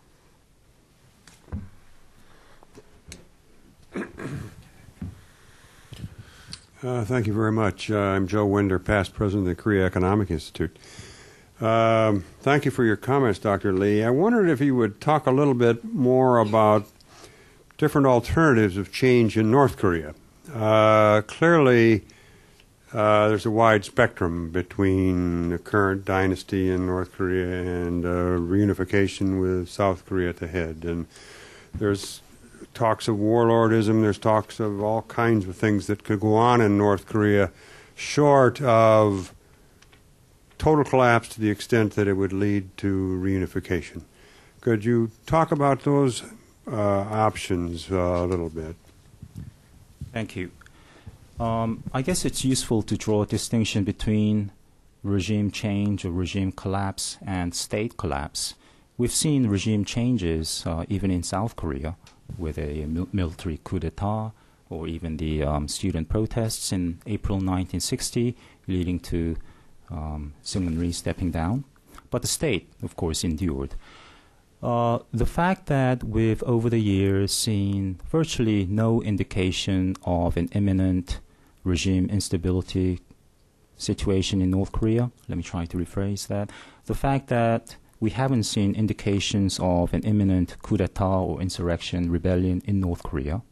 Thank you very much. I'm Joe Winder, past president of the Korea Economic Institute. Thank you for your comments, Dr. Lee. I wondered if you would talk a little bit more about different alternatives of change in North Korea. Clearly, there's a wide spectrum between the current dynasty in North Korea and reunification with South Korea at the head. And there's talks of warlordism, there's talks of all kinds of things that could go on in North Korea, short of total collapse to the extent that it would lead to reunification. Could you talk about those options a little bit? Thank you. I guess it's useful to draw a distinction between regime change or regime collapse and state collapse. We've seen regime changes even in South Korea with a military coup d'etat or even the student protests in April 1960 leading to Syngman Rhee stepping down. But the state, of course, endured. The fact that we've over the years seen virtually no indication of an imminent regime instability situation in North Korea, let me try to rephrase that. The fact that we haven't seen indications of an imminent coup d'etat or insurrection rebellion in North Korea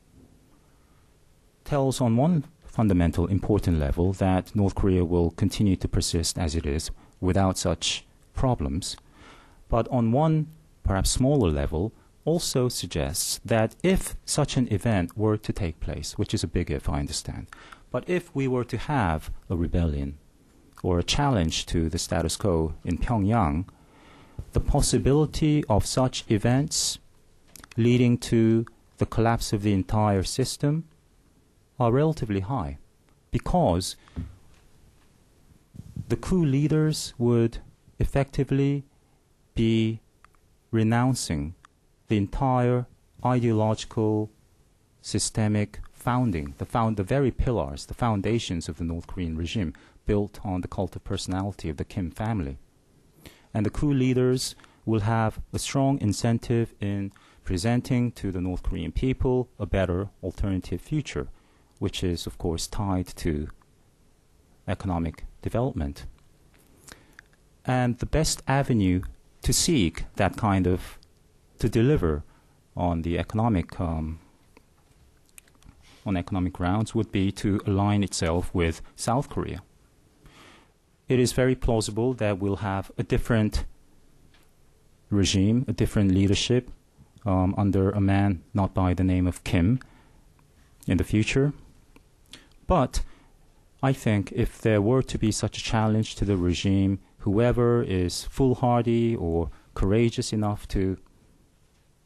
tells on one fundamental important level that North Korea will continue to persist as it is without such problems. But on one perhaps smaller level also suggests that if such an event were to take place, which is a big if, I understand, but if we were to have a rebellion or a challenge to the status quo in Pyongyang, the possibility of such events leading to the collapse of the entire system are relatively high, because the coup leaders would effectively be renouncing the entire ideological, systemic founding, the very pillars, the foundations of the North Korean regime built on the cult of personality of the Kim family. And the coup leaders will have a strong incentive in presenting to the North Korean people a better alternative future, which is, of course, tied to economic development. And the best avenue to seek that kind of, to deliver on the economic, on economic grounds would be to align itself with South Korea. It is very plausible that we'll have a different regime, a different leadership under a man not by the name of Kim in the future. But I think if there were to be such a challenge to the regime, whoever is foolhardy or courageous enough to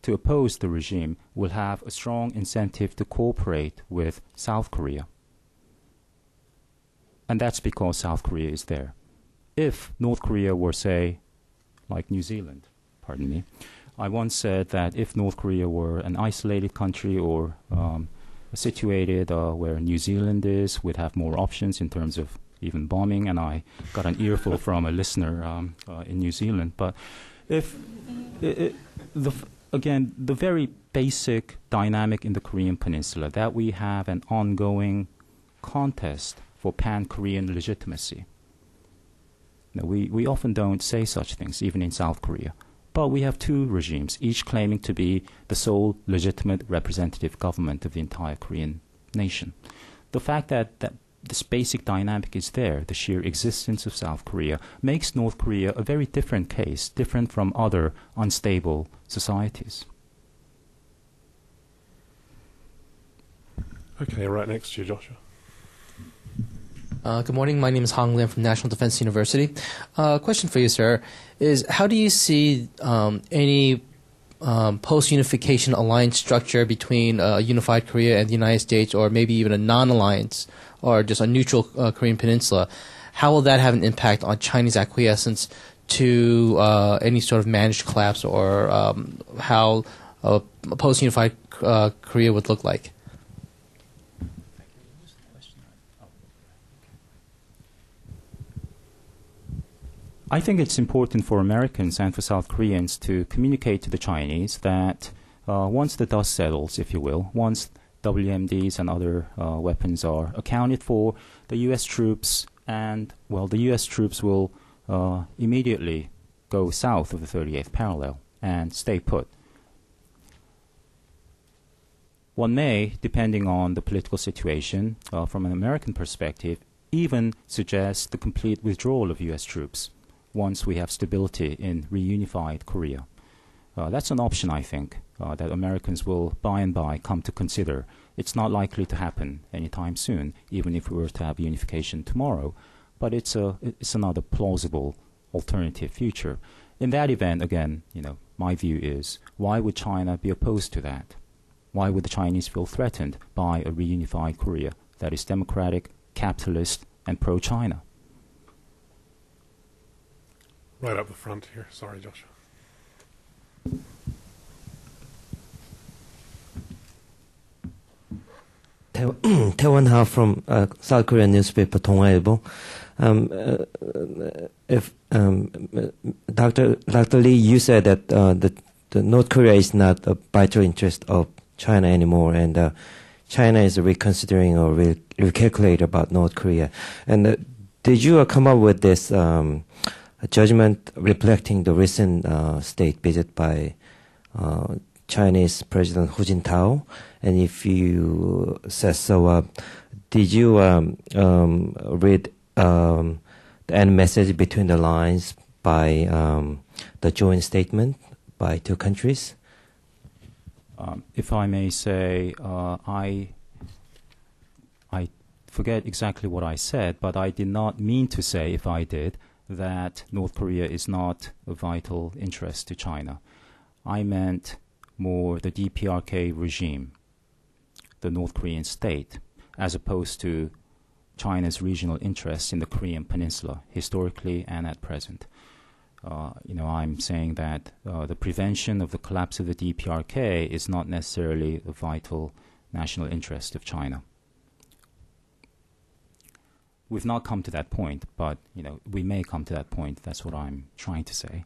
oppose the regime will have a strong incentive to cooperate with South Korea. And that's because South Korea is there. If North Korea were, say, like New Zealand, pardon me, I once said that if North Korea were an isolated country or situated where New Zealand is, we'd have more options in terms of even bombing, and I got an earful from a listener in New Zealand. But if, again, the very basic dynamic in the Korean Peninsula, that we have an ongoing contest for pan-Korean legitimacy. Now, we often don't say such things, even in South Korea. But we have two regimes, each claiming to be the sole legitimate representative government of the entire Korean nation. The fact that this basic dynamic is there, the sheer existence of South Korea, makes North Korea a very different case, different from other unstable societies. Okay, right next to you, Joshua. Good morning. My name is Hong Lim from National Defense University. Question for you, sir, is how do you see any post-unification alliance structure between a unified Korea and the United States, or maybe even a non-alliance or just a neutral Korean peninsula? How will that have an impact on Chinese acquiescence to any sort of managed collapse, or how a post-unified Korea would look like? I think it's important for Americans and for South Koreans to communicate to the Chinese that once the dust settles, if you will, once WMDs and other weapons are accounted for, the U.S. troops the U.S. troops will immediately go south of the 38th parallel and stay put. One may, depending on the political situation, from an American perspective, even suggest the complete withdrawal of U.S. troops once we have stability in reunified Korea. That's an option, I think, that Americans will by and by come to consider. It's not likely to happen anytime soon, even if we were to have unification tomorrow, but it's another plausible alternative future. In that event, again, my view is, why would China be opposed to that? Why would the Chinese feel threatened by a reunified Korea that is democratic, capitalist, and pro-China? Right up the front here. Sorry, Joshua. Taewon Ha from South Korean newspaper 동아일보. If Dr. Lee, you said that the North Korea is not a vital interest of China anymore, and China is reconsidering or recalculate about North Korea. And did you come up with this judgment reflecting the recent state visit by Chinese President Hu Jintao? And if you said so, did you read the end message between the lines by the joint statement by two countries? If I may say, I forget exactly what I said, but I did not mean to say, if I did, that North Korea is not a vital interest to China. I meant more the DPRK regime, the North Korean state, as opposed to China's regional interests in the Korean peninsula, historically and at present. I'm saying that the prevention of the collapse of the DPRK is not necessarily a vital national interest of China. We've not come to that point, but we may come to that point. That's what I'm trying to say.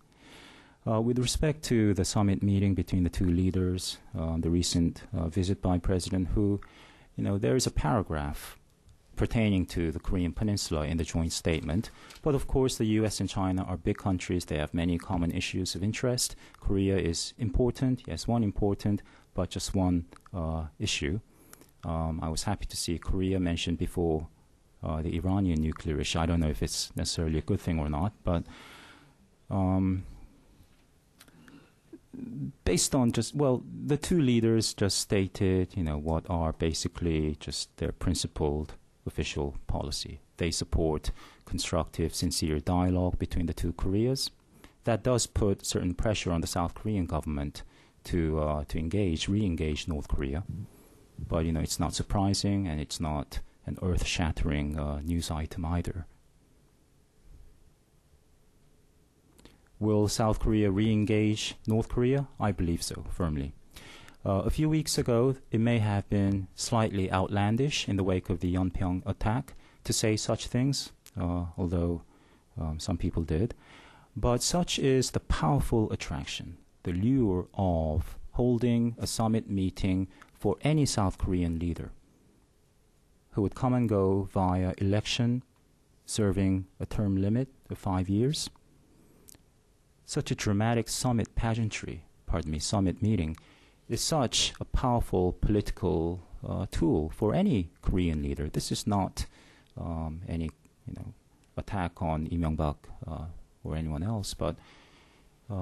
With respect to the summit meeting between the two leaders, the recent visit by President Hu, there is a paragraph pertaining to the Korean Peninsula in the joint statement. But of course, the U.S. and China are big countries. They have many common issues of interest. Korea is important, yes, one important, but just one issue. I was happy to see Korea mentioned before the Iranian nuclear issue. I don't know if it's necessarily a good thing or not, but based on the two leaders just stated, what are basically just their principled official policy. They support constructive, sincere dialogue between the two Koreas. That does put certain pressure on the South Korean government to re-engage North Korea. But, it's not surprising, and it's not an earth-shattering news item either. Will South Korea re-engage North Korea? I believe so, firmly. A few weeks ago, it may have been slightly outlandish in the wake of the Yeonpyeong attack to say such things, although some people did. But such is the powerful attraction, the lure of holding a summit meeting for any South Korean leader who would come and go via election, serving a term limit of 5 years. Such a dramatic summit meeting, is such a powerful political tool for any Korean leader. This is not any attack on Lee Myung-bak or anyone else, but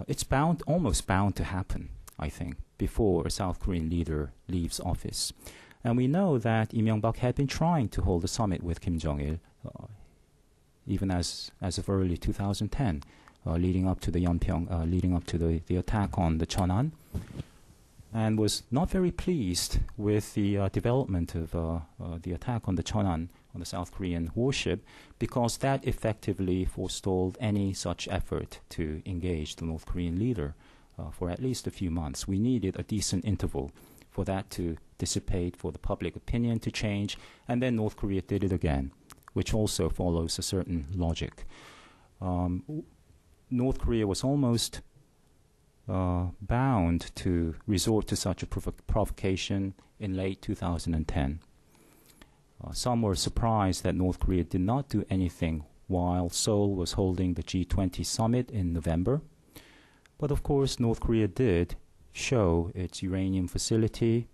it's almost bound to happen, I think, before a South Korean leader leaves office. And we know that Lee Myung-bak had been trying to hold a summit with Kim Jong-il, even as of early 2010, leading up to the the attack on the Cheonan, and was not very pleased with the development of the attack on the Cheonan, on the South Korean warship, because that effectively forestalled any such effort to engage the North Korean leader for at least a few months. We needed a decent interval for that to dissipate, for the public opinion to change, and then North Korea did it again, which also follows a certain logic. North Korea was almost bound to resort to such a provocation in late 2010. Some were surprised that North Korea did not do anything while Seoul was holding the G20 summit in November. But of course, North Korea did show its uranium facility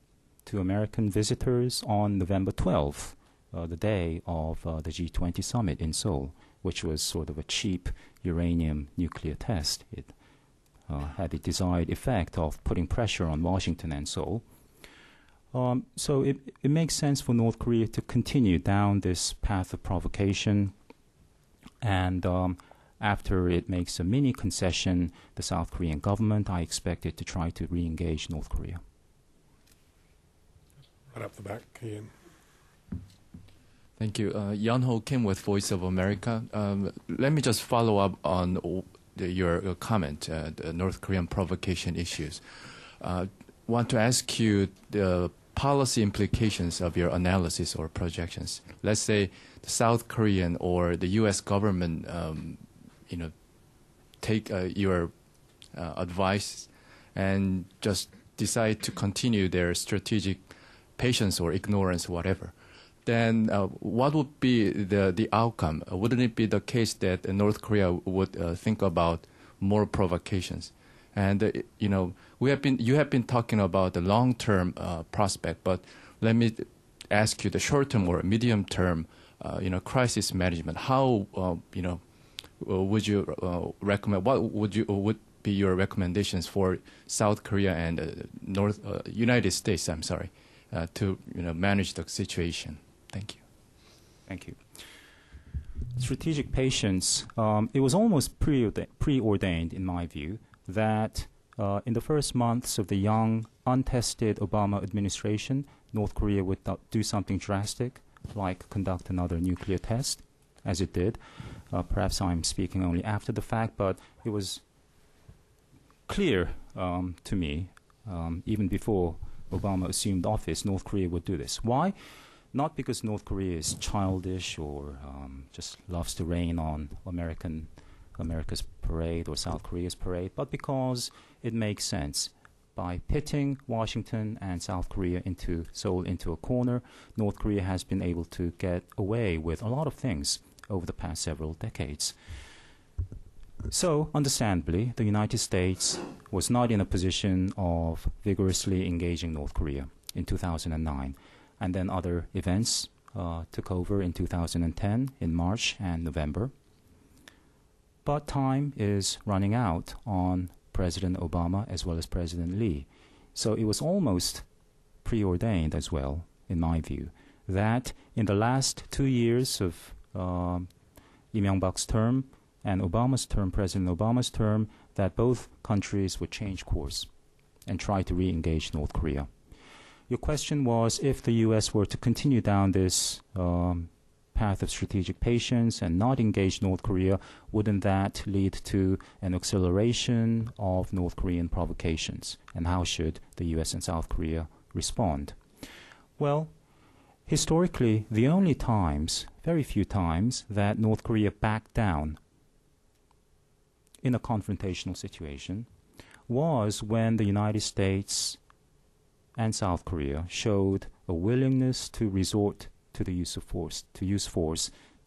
to American visitors on November 12th, the day of the G20 summit in Seoul, which was sort of a cheap uranium nuclear test. It had the desired effect of putting pressure on Washington and Seoul. So it makes sense for North Korea to continue down this path of provocation, and after it makes a mini concession, the South Korean government, I expect it to try to re-engage North Korea. Right up the back, Ian. Thank you. Yan Ho Kim with Voice of America. Let me just follow up on your comment, the North Korean provocation issues. Want to ask you the policy implications of your analysis or projections. Let's say the South Korean or the U.S. government, take your advice and just decide to continue their strategic patience or ignorance, whatever. Then what would be the outcome? Wouldn't it be the case that North Korea would think about more provocations? And you have been talking about the long-term prospect, but let me ask you the short-term or medium-term, crisis management. How would you recommend? What would be your recommendations for South Korea and United States? I'm sorry, to manage the situation. Thank you. Thank you. Strategic patience. It was almost preordained, in my view, that in the first months of the young, untested Obama administration, North Korea would do something drastic, like conduct another nuclear test, as it did. Perhaps I'm speaking only after the fact, but it was clear to me, even before Obama assumed office, North Korea would do this. Why? Not because North Korea is childish or just loves to rain on America's parade or South Korea's parade, but because it makes sense. By pitting Washington and South Korea Seoul into a corner, North Korea has been able to get away with a lot of things over the past several decades. So, understandably, the United States was not in a position of vigorously engaging North Korea in 2009. And then other events took over in 2010, in March and November. But time is running out on President Obama as well as President Lee. So it was almost preordained as well, in my view, that in the last 2 years of Lee Myung-bak's term and President Obama's term, that both countries would change course and try to re-engage North Korea. Your question was, if the U.S. were to continue down this path of strategic patience and not engage North Korea, wouldn't that lead to an acceleration of North Korean provocations? And how should the U.S. and South Korea respond? Well, historically, the only times, very few times, that North Korea backed down in a confrontational situation was when the United States and South Korea showed a willingness to resort to the use of force,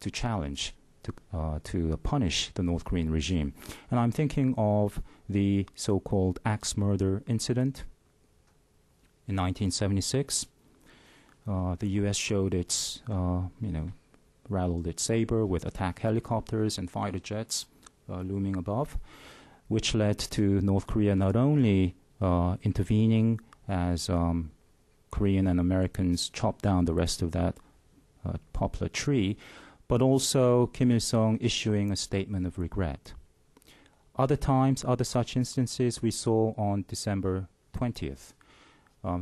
to challenge, to punish the North Korean regime. And I'm thinking of the so-called axe murder incident in 1976. The U.S. showed its, rattled its saber with attack helicopters and fighter jets looming above, which led to North Korea not only intervening as Korean and Americans chopped down the rest of that poplar tree, but also Kim Il-sung issuing a statement of regret. Other times, other such instances we saw on December 20th.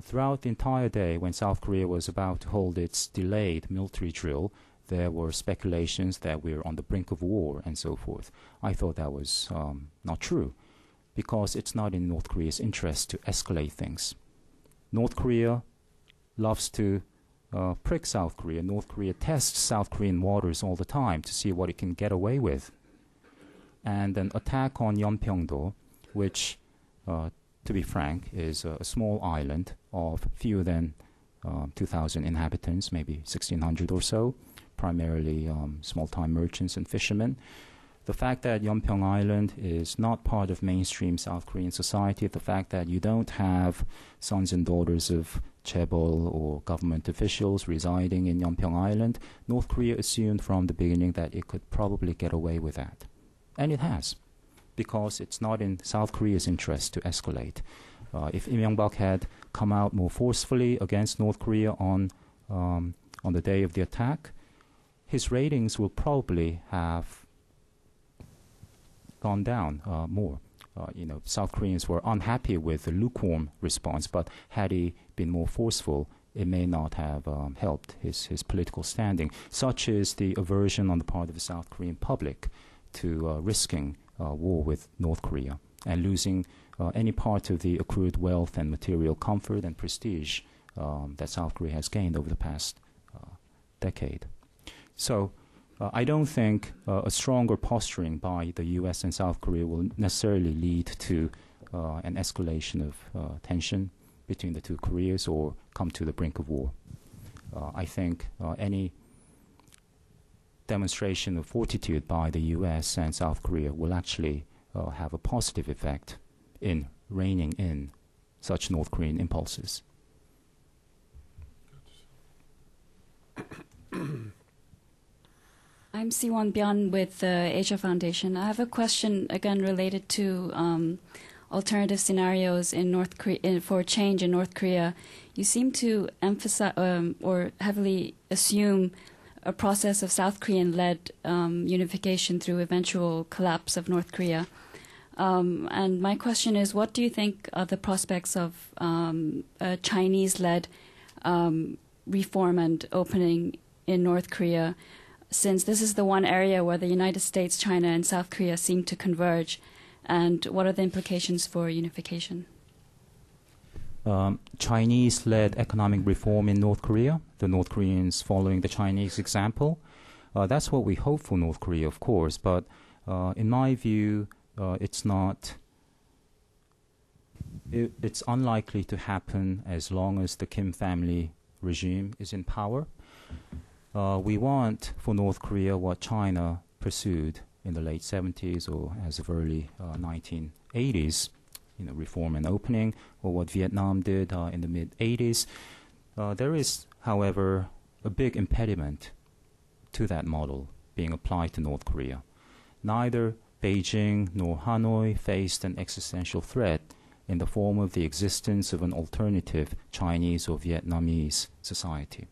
Throughout the entire day, when South Korea was about to hold its delayed military drill, there were speculations that we're on the brink of war and so forth. I thought that was not true, because it's not in North Korea's interest to escalate things. North Korea loves to prick South Korea. North Korea tests South Korean waters all the time to see what it can get away with. And an attack on Yeonpyeong-do, which, to be frank, is a small island of fewer than 2,000 inhabitants, maybe 1,600 or so, primarily small-time merchants and fishermen. The fact that Yeonpyeong Island is not part of mainstream South Korean society, the fact that you don't have sons and daughters of chaebol or government officials residing in Yeonpyeong Island, North Korea assumed from the beginning that it could probably get away with that. And it has, because it's not in South Korea's interest to escalate. If Im Young-bak had come out more forcefully against North Korea on the day of the attack, his ratings will probably have gone down more. South Koreans were unhappy with the lukewarm response, but had he been more forceful, it may not have helped his political standing. Such is the aversion on the part of the South Korean public to risking war with North Korea and losing any part of the accrued wealth and material comfort and prestige that South Korea has gained over the past decade. So I don't think a stronger posturing by the U.S. and South Korea will necessarily lead to an escalation of tension between the two Koreas or come to the brink of war. I think any demonstration of fortitude by the U.S. and South Korea will actually have a positive effect in reining in such North Korean impulses. I'm Siwon Byun with the Asia Foundation. I have a question again related to alternative scenarios in North Korea for change in North Korea. You seem to emphasize or heavily assume a process of South Korean-led unification through eventual collapse of North Korea. And my question is, what do you think are the prospects of a Chinese-led reform and opening in North Korea, since this is the one area where the United States, China, and South Korea seem to converge? And what are the implications for unification? Chinese-led economic reform in North Korea, the North Koreans following the Chinese example. That's what we hope for North Korea, of course, but in my view, it's unlikely to happen as long as the Kim family regime is in power. We want for North Korea what China pursued in the late 70s or as of early 1980s, reform and opening, or what Vietnam did in the mid-80s. There is, however, a big impediment to that model being applied to North Korea. Neither Beijing nor Hanoi faced an existential threat in the form of the existence of an alternative Chinese or Vietnamese society.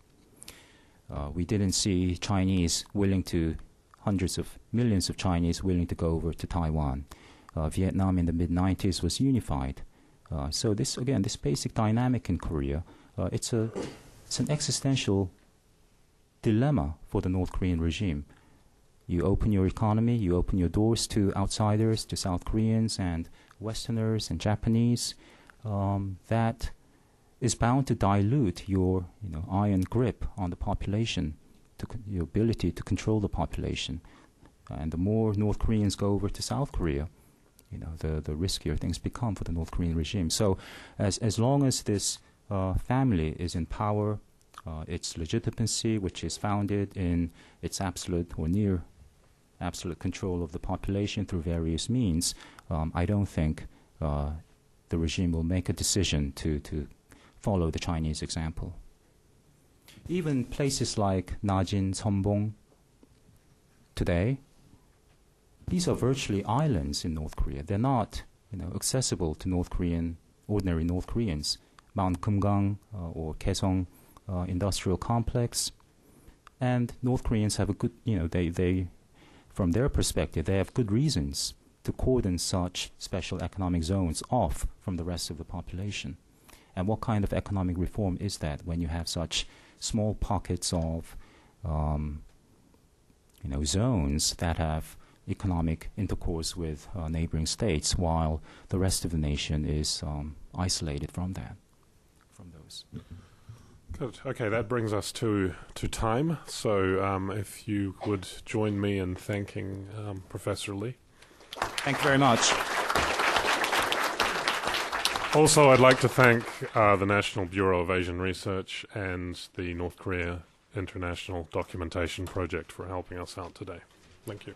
We didn't see hundreds of millions of Chinese willing to go over to Taiwan. Vietnam in the mid-90s was unified. So this basic dynamic in Korea, it's an existential dilemma for the North Korean regime. You open your economy, you open your doors to outsiders, to South Koreans and Westerners and Japanese. That is bound to dilute your iron grip on the population, your ability to control the population. And the more North Koreans go over to South Korea, the riskier things become for the North Korean regime. So as long as this family is in power, its legitimacy, which is founded in its absolute or near absolute control of the population through various means, I don't think the regime will make a decision to follow the Chinese example. Even places like Najin, Seonbong today, these are virtually islands in North Korea. They're not, accessible to ordinary North Koreans. Mount Kumgang or Kaesong industrial complex, and North Koreans have a good, they from their perspective, they have good reasons to cordon such special economic zones off from the rest of the population. And what kind of economic reform is that when you have such small pockets of, zones that have economic intercourse with neighboring states, while the rest of the nation is isolated from those. Good. Okay, that brings us to time. So if you would join me in thanking Professor Lee. Thank you very much. Also, I'd like to thank the National Bureau of Asian Research and the North Korea International Documentation Project for helping us out today. Thank you.